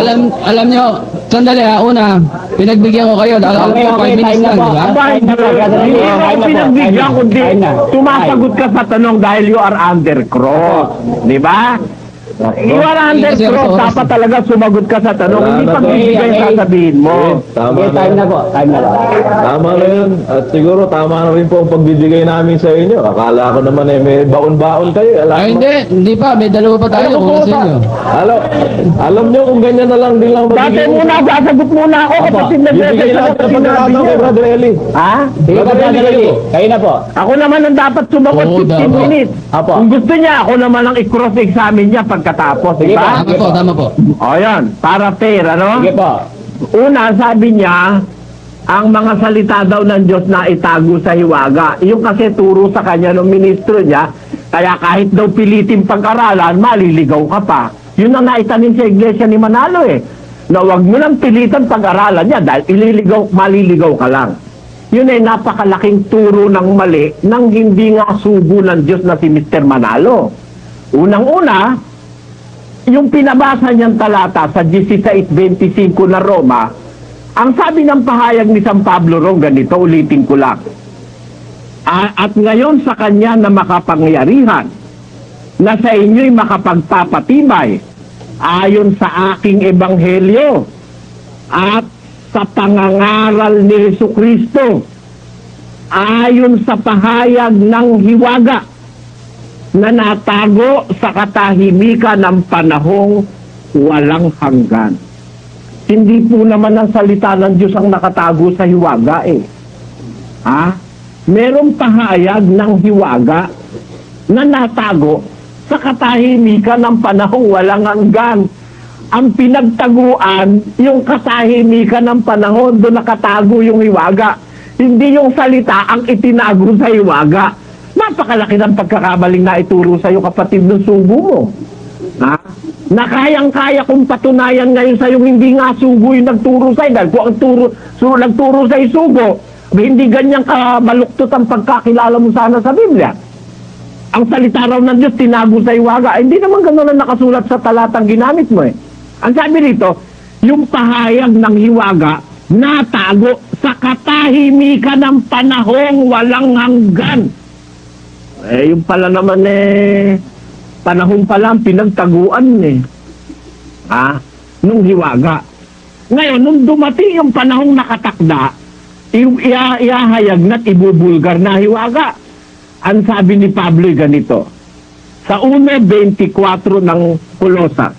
Alam nyo, sandali ha, una, pinagbigyan ko kayo, alam Okay, ko 5 okay, minutes time na lang, po. di ba? Aba, hindi mo pinagbigyan, kundi sumasagot ka sa tanong dahil you are under cross. Di ba? You are under Kasi cross, oras. dapat talaga sumagot ka sa tanong. Wala Hindi na to. pagbibigay Okay. sasabihin mo. Tama Okay, na. time na po. Time na lang. Tama na yun. At siguro tama na rin po ang pagbibigay namin sa inyo. Akala ko naman may baon-baon kayo. Ay, hindi pa, may dalawa pa tayo kung sa inyo. Alam nyo kung ganyan na lang din lang Dati muna, sasagot muna ako, kapatid na Bibigay Joseph. natin Ano ang sinabi pagkakataon niyo? kay Brother Eli. Ha? Sige po, Brother Eli, Brother Eli. kayo. Kayo na po. Ako naman ang dapat sumagot Oo, 15 dapat. minutes. Apo. Kung gusto niya, ako naman ang i-cross-examine niya pagkatapos, di Sige ba? Tama po. O yan, para fair, ano? Sige po. Una, sabi niya, ang mga salita daw ng Diyos na itago sa hiwaga. Yung kasi turo sa kanya ng ministro niya, kaya kahit daw pilitin pag-aralan, maliligaw ka pa. Yun ang naitanin sa iglesia ni Manalo eh. Na huwag mo lang pilitan pag-aralan niya dahil maliligaw ka lang. Yun ay napakalaking turo ng mali nang hindi nga sugo ng Diyos na si Mr. Manalo. Unang-una, yung pinabasa niyang talata sa 16:25 na Roma, ang sabi ng pahayag ni San Pablo ron, ganito, ulitin ko lang. At ngayon sa kanya na makapangyarihan, na sa inyo'y makapagpapatibay, ayon sa aking ebanghelyo, at sa pangangaral ni Jesucristo, ayon sa pahayag ng hiwaga, na natago sa katahimikan ng panahong walang hanggan. Hindi po naman ang salita ng Diyos ang nakatago sa hiwaga eh. Ha? merong pahayag ng hiwaga na natago sa katahimikan ng panahong walang hanggan. Ang pinagtaguan, yung katahimikan ng panahon, doon nakatago yung hiwaga. Hindi yung salita ang itinago sa hiwaga. Napakalaki ng pagkakamaling na ituro sa'yo, kapatid, ng sugo mo. Ha? Na kayang-kaya kong patunayan ngayon sa'yo, hindi nga sugo yung nagturo sa'yo. Dahil kung ang nagturo sa'yo sugo, hindi ganyan kabaluktot ang pagkakilala mo sana sa Biblia. Ang salita raw ng Diyos, tinago sa hiwaga. Hindi naman gano'n ang nakasulat sa talatang ginamit mo eh. Ang sabi rito, yung pahayag ng hiwaga, natago sa katahimikan ng panahong walang hanggan. Yung pala naman panahon pa lang pinagtaguan nung hiwaga. Ngayon, nung dumating yung panahong nakatakda, iahayag na't ibubulgar na hiwaga. Ang sabi ni Pablo ganito, sa 1:24 ng Kolosas,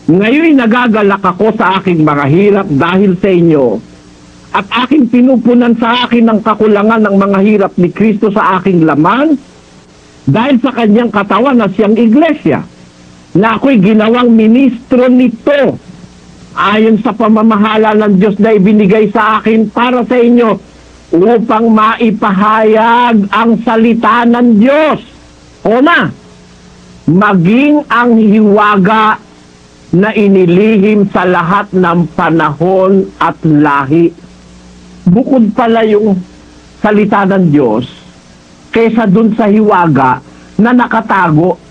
ngayon nagagalak ako sa aking mga hirap dahil sa inyo, at aking pinupunan sa akin ng kakulangan ng mga hirap ni Kristo sa aking laman, dahil sa kanyang katawan na siyang iglesia, na ako'y ginawang ministro nito, ayon sa pamamahala ng Diyos na ibinigay sa akin para sa inyo, upang maipahayag ang salita ng Diyos. Maging ang hiwaga na inilihim sa lahat ng panahon at lahi. Bukod pala yung salita ng Diyos, kaysa dun sa hiwaga na nakatago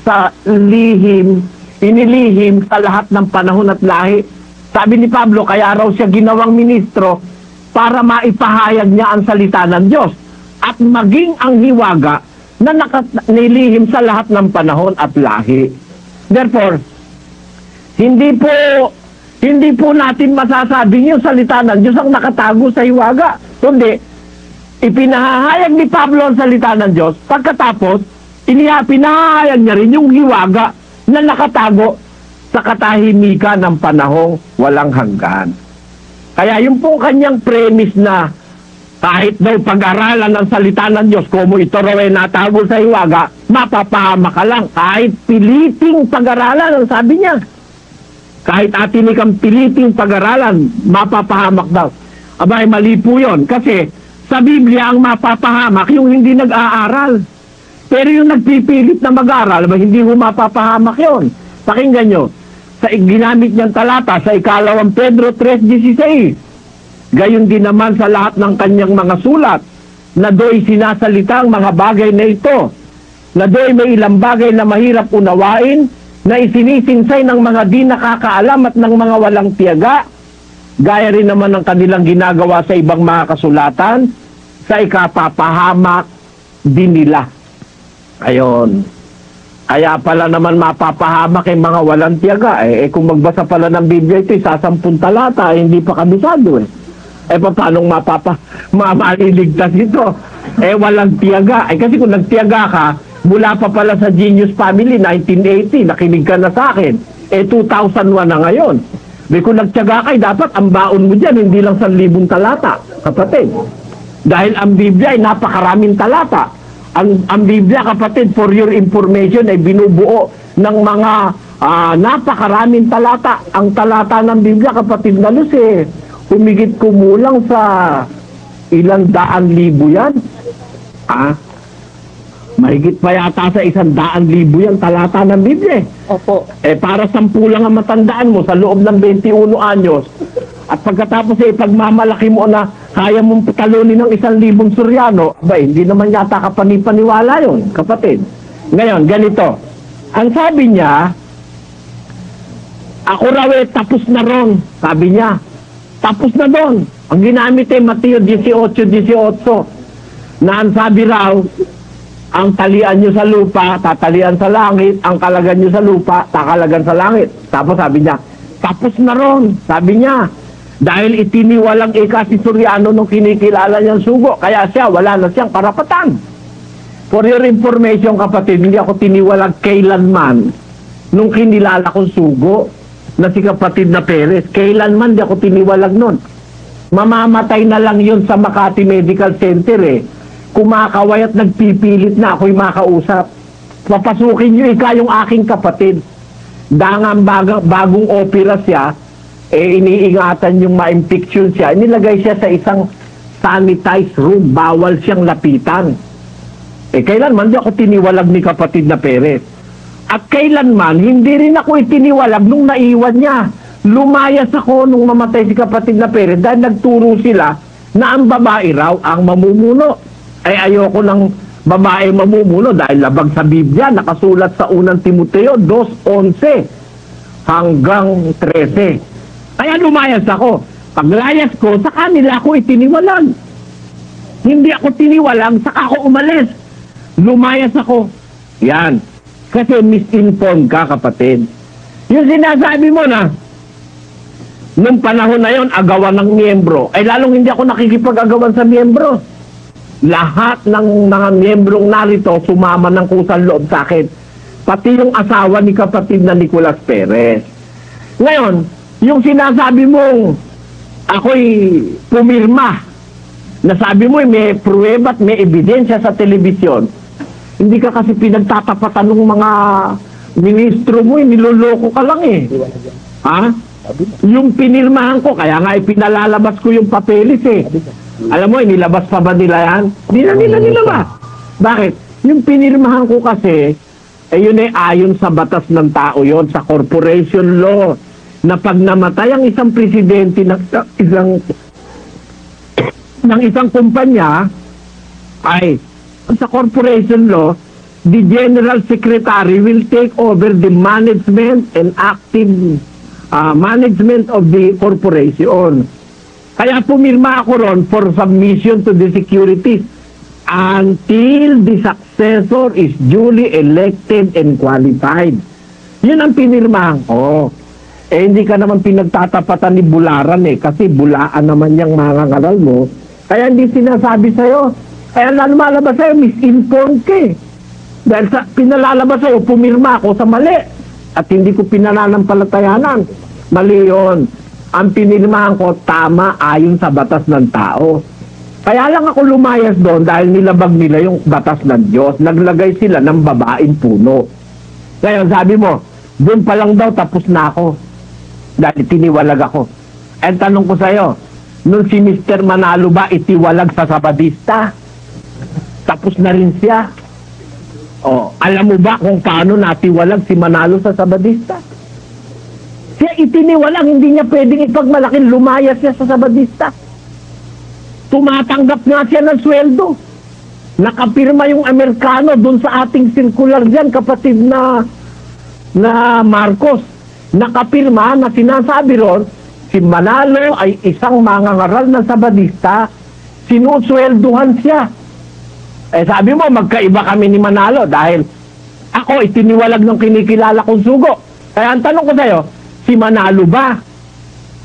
sa lihim, inilihim sa lahat ng panahon at lahi. Sabi ni Pablo, kaya raw siya ginawang ministro para maipahayag niya ang salita ng Diyos at maging ang hiwaga na nilihim sa lahat ng panahon at lahi. Therefore, hindi po natin masasabing yung salita ng Diyos ang nakatago sa hiwaga. Kundi, ipinahayag ni Pablo ang salita ng Diyos, pagkatapos, pinahayag niya rin yung hiwaga na nakatago sa katahimikan ng panahong walang hanggan. Kaya yung pong kanyang premise na kahit daw pag-aralan ng salita ng Diyos, kung ito raw ay natago sa hiwaga, mapapahama ka lang. Kahit piliting pag-aralan, ang sabi niya. Kahit atin ikang piliting pag-aralan, mapapahamak daw. Abay, mali po yun. Kasi sa Biblia, ang mapapahamak yung hindi nag-aaral. Pero yung nagpipilit na mag-aaral, hindi mo mapapahamak yun. Pakinggan nyo. Sa ginamit niyang talata sa 2 Pedro 3:16. Gayon din naman sa lahat ng kanyang mga sulat, na do'y sinasalita ang mga bagay na ito, na do'y may ilang bagay na mahirap unawain, na isinisinsay ng mga di nakakaalam at ng mga walang tiyaga, gaya rin naman ng kanilang ginagawa sa ibang mga kasulatan, sa ikapapahamak din nila. Ayon. Kaya pala naman mapapahamak yung mga walang tiyaga. Kung magbasa pala ng Biblia ito, sa 10 talata, hindi pa kabisado paano maliligtas ito? Walang tiyaga. Kasi kung nagtiyaga ka, mula pa pala sa Genius Family, 1980, nakinig ka na sa akin. 2001 na ngayon. Kung nagtiyaga ka, dapat ang baon mo dyan, hindi lang 1,000 talata, kapatid. Dahil ang Biblia ay napakaraming talata. Ang Biblia, kapatid, for your information, ay binubuo ng mga napakaraming talata. Ang talata ng Biblia, kapatid na Luz, humigit kumulang sa 100,000 yan. Mahigit pa yata sa 100,000 yan talata ng Biblia. Opo. Para 10 lang ang matandaan mo sa loob ng 21 anyos. At pagkatapos pagmamalaki mo na kaya mong talunin ng 1,000 Suryano, hindi naman yata kapanipaniwala yun, kapatid. Ngayon, ganito. Ang sabi niya, ako raw tapos na ron. Sabi niya, tapos na doon. Ang ginamit Mateo 18:18, na ang sabi raw, ang talian nyo sa lupa, tatalian sa langit, ang kalagan nyo sa lupa, takalagan sa langit. Tapos sabi niya, tapos na ron. Sabi niya, dahil itiniwalang si Suryano nung kinikilala niyang sugo, kaya siya, wala na siyang karapatan. For your information, kapatid, hindi ako tiniwalag kailanman nung kinilala kong sugo na si kapatid na Perez. Kailanman di ako tiniwalag nun. Mamamatay na lang yun sa Makati Medical Center eh. Kumakaway at nagpipilit na ako'y makausap. Papasukin nyo yung aking kapatid. Dangang bagong opera siya, iniingatan yung ma-infection siya. Nilagay siya sa isang sanitized room. Bawal siyang lapitan. Kailanman di ako tiniwalag ni kapatid na Perez. At kailanman, hindi rin ako itiniwalag nung naiwan niya. Lumayas ako nung mamatay si kapatid na Perez dahil nagturo sila na ang babae raw ang mamumuno. Ayoko ng babae mamumuno dahil labag sa Biblia, nakasulat sa unang Timoteo 2:11 hanggang 13. Kaya lumayas ako. Paglayas ko, sa kanila ako itiniwalag. Hindi ako tiniwalag, saka ako umalis. Lumayas ako. Yan. Kasi misinformed ka, kapatid. Yung sinasabi mo na, nung panahon na yon, agawan ng miyembro, ay lalong hindi ako nakikipag-agawan sa miyembro. Lahat ng mga miyembrong narito, sumama ng kusang loob sa akin. Pati yung asawa ni kapatid na Nicolas Perez. Ngayon, yung sinasabi mong ako'y pumirma, nasabi mo may pruweba at may ebidensya sa telebisyon, hindi ka kasi pinagtatapatan ng mga ministro mo, niloloko ka lang eh. Ha? Yung pinirmahan ko, kaya nga ipinalalabas ko yung papeles eh. Alam mo, nilabas pa ba nila yan? Hindi na nila nilabas. Bakit? Yung pinirmahan ko kasi, yun ay ayon sa batas ng tao yon, sa corporation law, na pag namatay ang isang presidente ng isang kumpanya, ay sa corporation law, the general secretary will take over the management and active management of the corporation. Kaya pumirma ako ron for submission to the securities until the successor is duly elected and qualified. Yun ang pinirmahan ko. Hindi ka naman pinagtatapatan ni Bularan eh, kasi bulaan naman yung mga ngaral mo. Kaya hindi sinasabi sa'yo. Kaya lumalabas sa'yo, misinformed ka eh. Dahil sa pinalalabas sa'yo, pumirma ako sa mali. At hindi ko pinananampalatayanan. Mali yun. Ang pinirmahan ko, tama ayon sa batas ng tao. Kaya lang ako lumayas doon dahil nilabag nila yung batas ng Diyos. Naglagay sila ng babaeng puno. Ngayon sabi mo, doon pa lang daw tapos na ako. Dahil tiniwalag ako. Ang tanong ko sa'yo, nung si Mr. Manalo ba itiwalag sa Sabadista? Tapos na rin siya. Alam mo ba kung paano natiwalag si Manalo sa Sabadista? Siya itiniwalang, hindi niya pwedeng ipagmalaking lumayas siya sa Sabadista. Tumatanggap nga siya ng sweldo. Nakapirma yung Amerikano dun sa ating circular dyan, kapatid na Marcos. Nakapirma na sinasabi ron, si Manalo ay isang mangangaral ng Sabadista, sinuswelduhan siya. Sabi mo, magkaiba kami ni Manalo dahil ako itiniwalag ng kinikilala kong sugo. Kaya ang tanong ko sa'yo, si Manalo ba,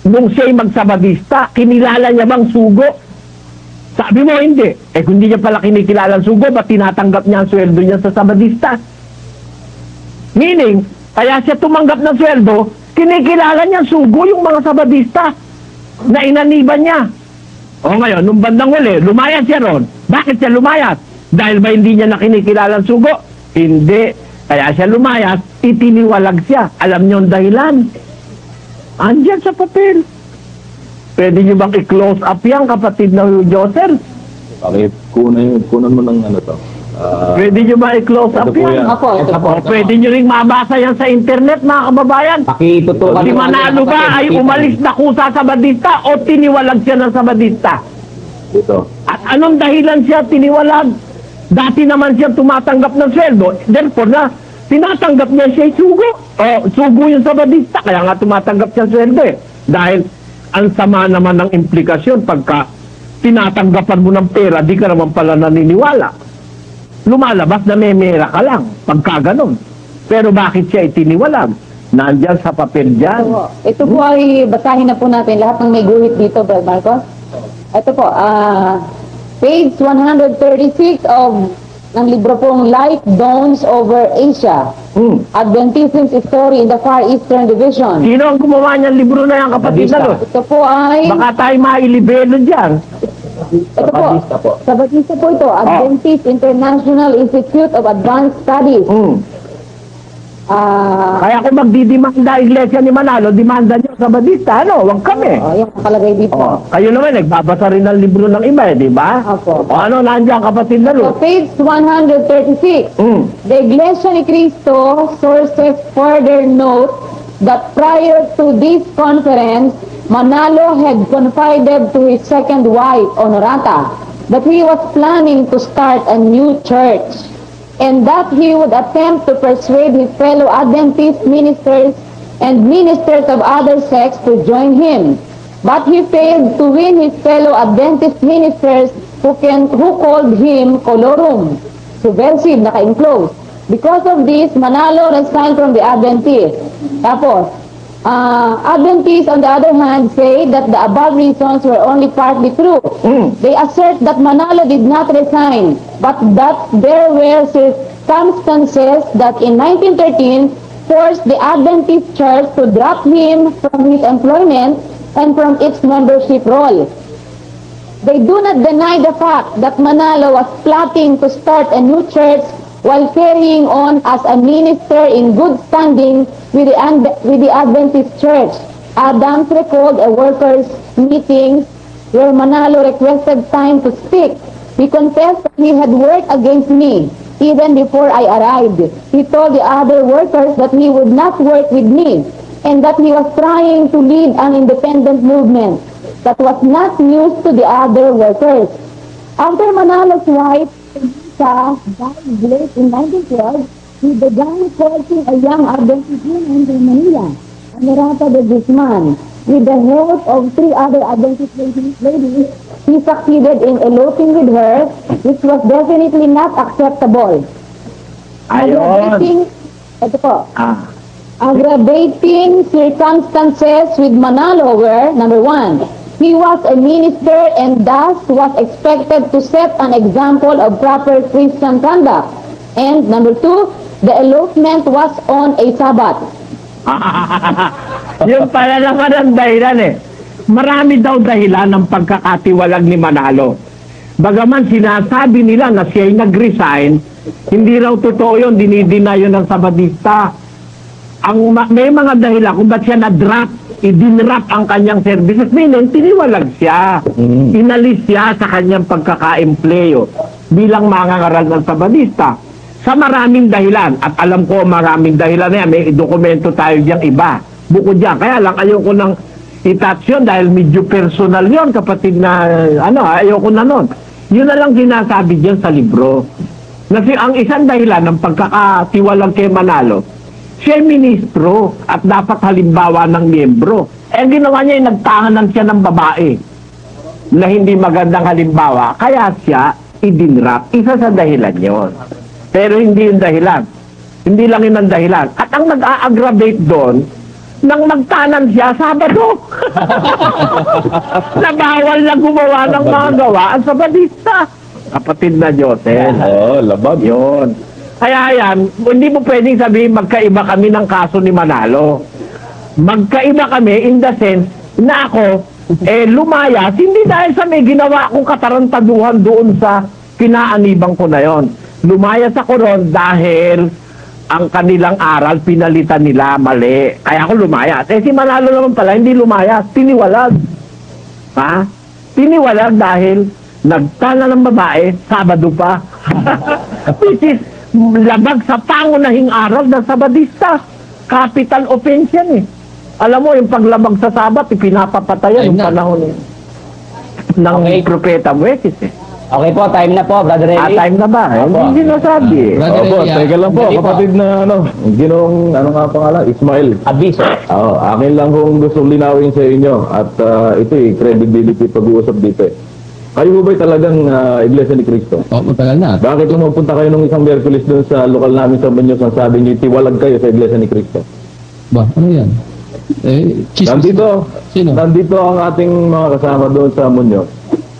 nung siya'y magsabadista, kinilala niya bang sugo? Sabi mo, hindi. Kung hindi niya pala kinikilala ang sugo, ba't tinatanggap niya ang sweldo niya sa sabadista? Meaning, kaya siya tumanggap ng sweldo, kinikilala niya sugo yung mga sabadista na inaniban niya. Ngayon, nung bandang huli, lumayas siya ron. Bakit siya lumayas? Dahil ba hindi niya nakinikilala ang sugo? Hindi. Kaya siya lumayas, itiniwalag siya. Alam niyo ang dahilan? Andiyan sa papel. Pwede niyo bang i-close up yan, kapatid na Joseph? Bakit? Kunan mo ng ano to? Pwede niyo ba i-close up Ito po yan? yan. Ito po. Pwede niyo rin mabasa yan sa internet, mga kababayan. Pakitutukan Si Manalo ba ay umalis na kusa sa Sabadista o tiniwalag siya ng Sabadista? Dito. At anong dahilan siya tiniwalag? Dati naman siya tumatanggap ng sweldo. Therefore na, tinatanggap niya siya sugo. Sugo yung Sabadista. Kaya nga tumatanggap siya sweldo eh. Dahil ang sama naman ng implikasyon pagka tinatanggapan mo ng pera, di ka naman pala naniniwala. Lumalabas na may mera ka lang pagka ganun. Pero bakit siya itiniwalag? Nandyan sa papel dyan. Ito po ay basahin na po natin lahat ng may guhit dito, Brad Marcos. Ito po, page 136 of ng libro pong Light Dawns Over Asia, Adventism's Story in the Far Eastern Division. Sino ang gumawa niyang libro na yan, kapatid na Luz? Ito po ay, Baka tayo mailibelo dyan. ito po, Sabatista po ito, Adventist International Institute of Advanced Studies. Kaya kung magdidimanda iglesia ni Manalo, demanda niyo sa Badista, ano? Huwag kami. Yung nakalagay dito. Kayo naman, nagbabasa rin ng libro ng iba, di ba? Opo. Ano, nandiyan, kapatid na So, Luz? page 136. The Iglesia ni Cristo sources further note that prior to this conference, Manalo had confided to his second wife, Honorata, that he was planning to start a new church and that he would attempt to persuade his fellow Adventist ministers and ministers of other sects to join him. But he failed to win his fellow Adventist ministers who called him colorum, subversive, naka-enclose. Because of this, Manalo resigned from the Adventists. Tapos, Adventists, on the other hand, say that the above reasons were only partly true. They assert that Manalo did not resign, but that there were circumstances that in 1913 forced the Adventist Church to drop him from his employment and from its membership roll. They do not deny the fact that Manalo was plotting to start a new church while carrying on as a minister in good standing with the Adventist Church. Adams recalled a workers' meeting where Manalo requested time to speak. He confessed that he had worked against me even before I arrived. He told the other workers that he would not work with me and that he was trying to lead an independent movement that was not news to the other workers. After Manalo's wife died late in 1912, he began courting a young Adventist woman in Manila, Honorata de Guzman. With the help of 3 other Adventist ladies, he succeeded in eloping with her, which was definitely not acceptable. Ayun. Ito po. Aggravating circumstances with Manalo were, number 1, he was a minister and thus was expected to set an example of proper Christian conduct. And number 2, the elopement was on a Sabbath. Yung pala naman ang dahilan eh. Marami daw dahilan ng pagkakatiwalag ni Manalo. Bagaman sinasabi nila na siya'y nag-resign, hindi raw totoo yun, dinidina yun ng Sabadista. May mga dahilan kung ba't siya na-drop, idinrap ang kanyang services, meaning tiniwalag siya. Inalis siya sa kanyang pagkaka-empleyo bilang mangangaral ng Sabadista. Sa maraming dahilan, at alam ko maraming dahilan na yan, may dokumento tayo diyang iba. Bukod dyan, kaya lang ayoko nang i-touch yun dahil medyo personal yun, kapatid na, ayoko na nun. Yun na lang sinasabi dyan sa libro. Kasi ang isang dahilan ng pagkakatiwalang kay Manalo, siya ministro at dapat halimbawa ng miyembro. Ang ginawa niya ay nagtahanan siya ng babae na hindi magandang halimbawa, kaya siya idinrap. Isa sa dahilan yon. Pero hindi yung dahilan. Hindi lang yun ang dahilan. At ang nag-a-aggravate doon, nang magtanan siya Sabado. Na bawal na gumawa ng mga gawaan sa Badista. Kapatid na Josel. Labag. Yun. Kaya yan, hindi mo pwedeng sabihin magkaiba kami ng kaso ni Manalo. Magkaiba kami in the sense na ako, lumayas, hindi dahil sa may ginawa akong katarantaduhan doon sa pinaanibang ko na yon. Lumayas ako ron dahil ang kanilang aral pinalitan nila mali. Kaya ako lumayas. Si Manalo naman pala, hindi lumayas. Tiniwalag. Ha? Tiniwalag dahil nagtala ng babae, Sabado pa. Which is labag sa pangunahing aral ng Sabadista. Capital offense yan eh. Alam mo, yung paglabag sa Sabat, pinapapatayan yung panahon ng propeta Moises eh. Okay po, time na po, Brother Eli. Time na ba? Hindi sinasabi. Opo, teka lang po, kapatid na ginong, nga pangalan? Ismail. Abiso. Akin lang kung gustong linawin sa inyo at ito credibility pag-uusap dito eh. Kayo ba'y talagang Iglesia ni Cristo? Matagal na. Bakit kung magpunta kayo nung isang Miyerkules doon sa lokal namin sa Banyos, ang sabi niyo, tiwalag kayo sa Iglesia ni Cristo? Ba, ano yan? Nandito. Sino? Nandito ang ating mga kasama doon sa Muñoz.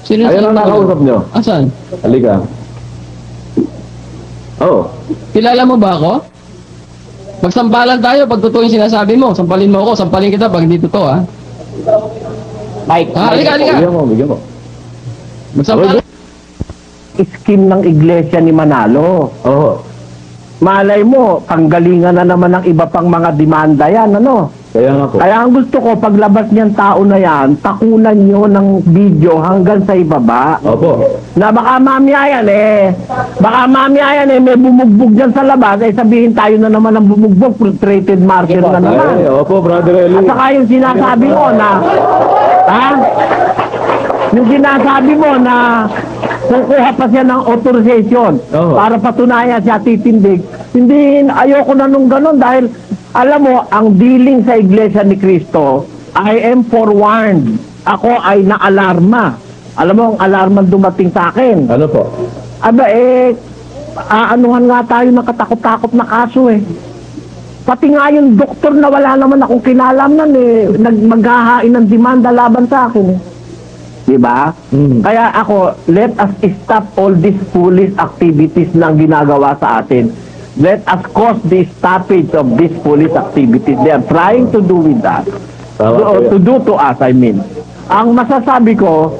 Sino? Ayun ang nakausap nyo. Asan? Halika. Oo. Kilala mo ba ako? Magsampalan tayo pag totoo yung sinasabi mo. Sampalin mo ako, sampalin kita pag hindi totoo, ha? Mike, Halika. Bigyan mo. Magsampalan. Scheme ng iglesia ni Manalo. Oo. Malay mo, panggalingan na naman ng iba pang mga demanda yan, ano? Kaya nga po. Kaya ang gusto ko, paglabas niyang tao na yan, takunan niyo ng video hanggang sa ibaba. Opo. Na baka mamaya yan may bumugbog dyan sa labas, sabihin tayo na naman ang bumugbog, frustrated martyr na naman. Opo, Brother Eli. At saka yung sinasabi mo na, yung sinasabi mo na kukuha pa siya ng authorization para patunayan siya titindig. Hindi, ayoko na nung ganun dahil alam mo, ang dealing sa Iglesia ni Cristo, I am forewarned. Ako ay naalarma. Alam mo, ang alarma dumating sa akin. Ano po? Aba aanuhan nga tayo ng katakot-takot na kaso eh. Pati nga yung doktor na wala naman akong kinalaman maghahain ng demanda laban sa akin eh. Diba? Kaya ako, let us stop all these foolish activities na ginagawa sa atin. Let us cause the stoppage of these foolish activities they are trying to do with us. To do to us, I mean. Ang masasabi ko,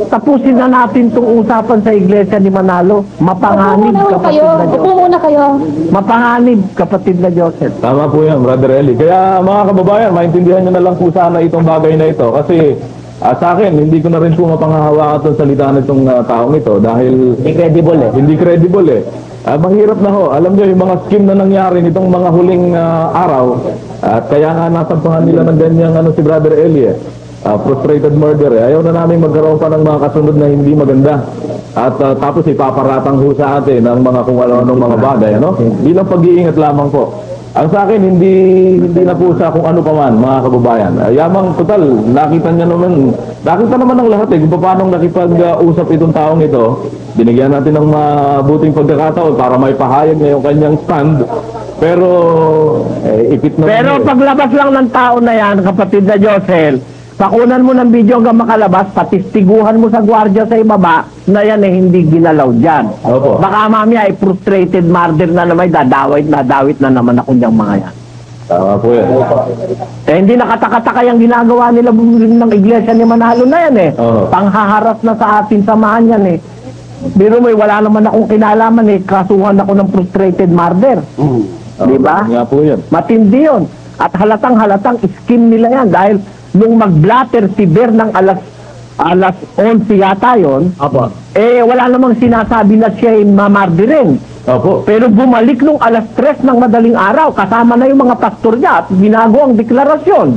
tapusin na natin itong usapan sa iglesia ni Manalo. Mapanganib, kapatid na Joseph. Upo muna kayo. Mapanganib, kapatid na Joseph. Tama po yan, Brother Eli. Kaya mga kababayan, maintindihan nyo na lang po sana itong bagay na ito. Kasi sa akin, hindi ko na rin po mapanghahawakan itong salita nitong taong ito dahil Hindi credible eh. hindi credible eh. Mahirap na ho. Alam nyo, yung mga scheme na nangyari nitong mga huling araw, at kaya nga nasampahan nila ng ganyang si Brother Eli frustrated murder eh. Ayaw na namin magkaroon pa ng mga kasunod na hindi maganda. At tapos ipaparatang ho sa atin ng mga kung ano-anong mga bagay, ano? Bilang pag-iingat lamang po. Ang sa akin, hindi na po sa kung ano pa man, mga kababayan. Yamang total, nakita naman ng lahat eh, kung paano nakipag-usap itong taong ito. Binigyan natin ng mabuting pagkakataon para may pahayag niya yung kanyang stand. Pero, ipit na. Pero paglabas lang ng tao na yan, kapatid na Josel, pakunan mo ng video hanggang makalabas, patistiguhan mo sa gwardiya sa ibaba na yan hindi ginalaw dyan. Opo. Baka mamaya ay frustrated murder na naman, dawit na naman ako niyang mga yan. Tama po yan. Hindi nakatakataka yung ginagawa nila ng iglesia ni Manalo na yan eh. Panghaharas na sa atin samahan yan eh. Pero wala naman akong kinalaman eh, kasuhan ako ng frustrated murder. Di ba? Nga po yan. Matindi yun. At halatang scheme nila yan dahil nung mag-blatter si Ber ng alas 11 yata yun, wala namang sinasabi na siya ay mamardirin. Opo. Pero bumalik nung alas 3 ng madaling araw, kasama na yung mga pastor niya at binago ang deklarasyon.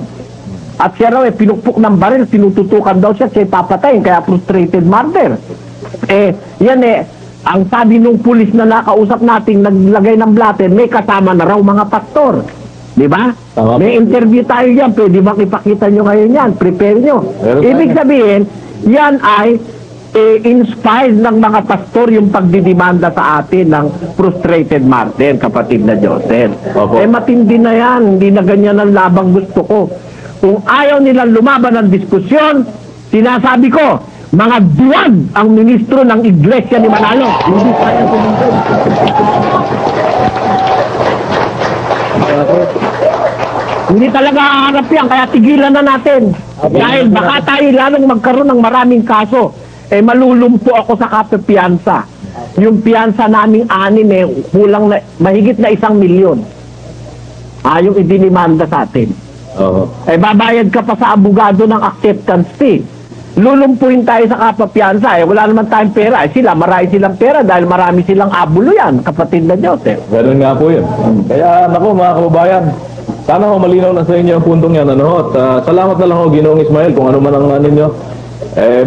At siya raw pinukpok ng baril, tinututukan daw siya papatayin, kaya frustrated murder. Ang sabi nung pulis na nakausap nating naglagay ng blatter, may kasama na raw mga pastor. Di ba? May interview tayo yan. Pwede ba ipakita nyo ngayon yan? Prepare nyo. Ibig sabihin, yan ay inspired ng mga pastor yung pagdidimanda sa atin ng frustrated martyr, kapatid na Joseph. Matindi na yan. Hindi na ganyan ang labang gusto ko. Kung ayaw nilang lumaban ng diskusyon, sinasabi ko, mga duwag ang ministro ng Iglesia ni Manalo. Hindi kaya sumunod. Hindi talaga haharap yan, kaya tigilan na natin. Dahil baka tayo lalong magkaroon ng maraming kaso. Malulumpo ako sa kapiyansa. Yung piyansa naming kulang na, mahigit na 1 milyon. Yung idinimanda sa atin. Babayad ka pa sa abogado ng acceptance fee. Lulumpuin tayo sa kapapiyansa. Wala naman tayong pera. Sila, marami silang pera dahil marami silang abulo yan, kapatid na Joseph. Ganun nga po yun. Kaya, naku mga kababayan, sana ho malinaw na sa inyo ang puntong yan. At salamat na lang ho, Ginoong Ismael, kung ano man ang ninyo.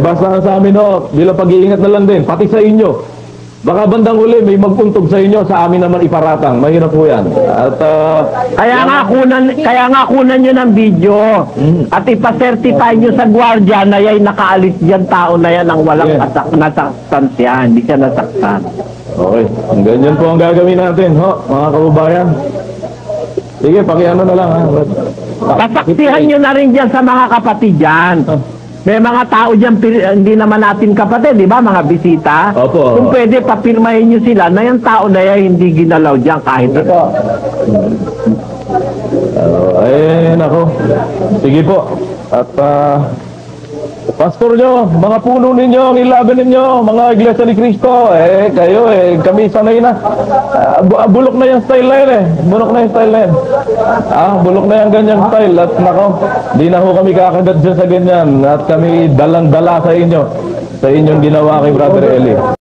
Basta sa amin ho, bilang pag-iingat na lang din, pati sa inyo. Baka bandang huli, may magpuntog sa inyo, sa amin naman iparatang. Mahirap po yan. At, kaya nga kunan nyo ng video at ipasertify nyo sa gwardiya na yan nakaalis dyan tao na yan ang walang nasaktan siya. Hindi siya nasaktan. Okay. Ganyan po ang gagawin natin, ho, mga kababayan. Sige, pakiano na lang, ha. Pasaksihan nyo na rin dyan sa mga kapatid dyan. May mga tao dyan, hindi naman natin kapatid, di ba, mga bisita? Opo. Kung pwede, papirmahin nyo sila na yung tao na yan hindi ginalaw dyan kahit ito. Nako. Sige po. At pastor nyo, mga puno ninyo, ang ilaban ninyo, mga iglesia ni Cristo, kayo, kami sanay na. Bulok na yung style na yun Bulok na yung style na yun. Bulok na yung ganyang style. At nako, di na ho kami kakagat dyan sa ganyan. At kami dalang-dala sa inyo, sa inyong ginawa kay Brother Eli.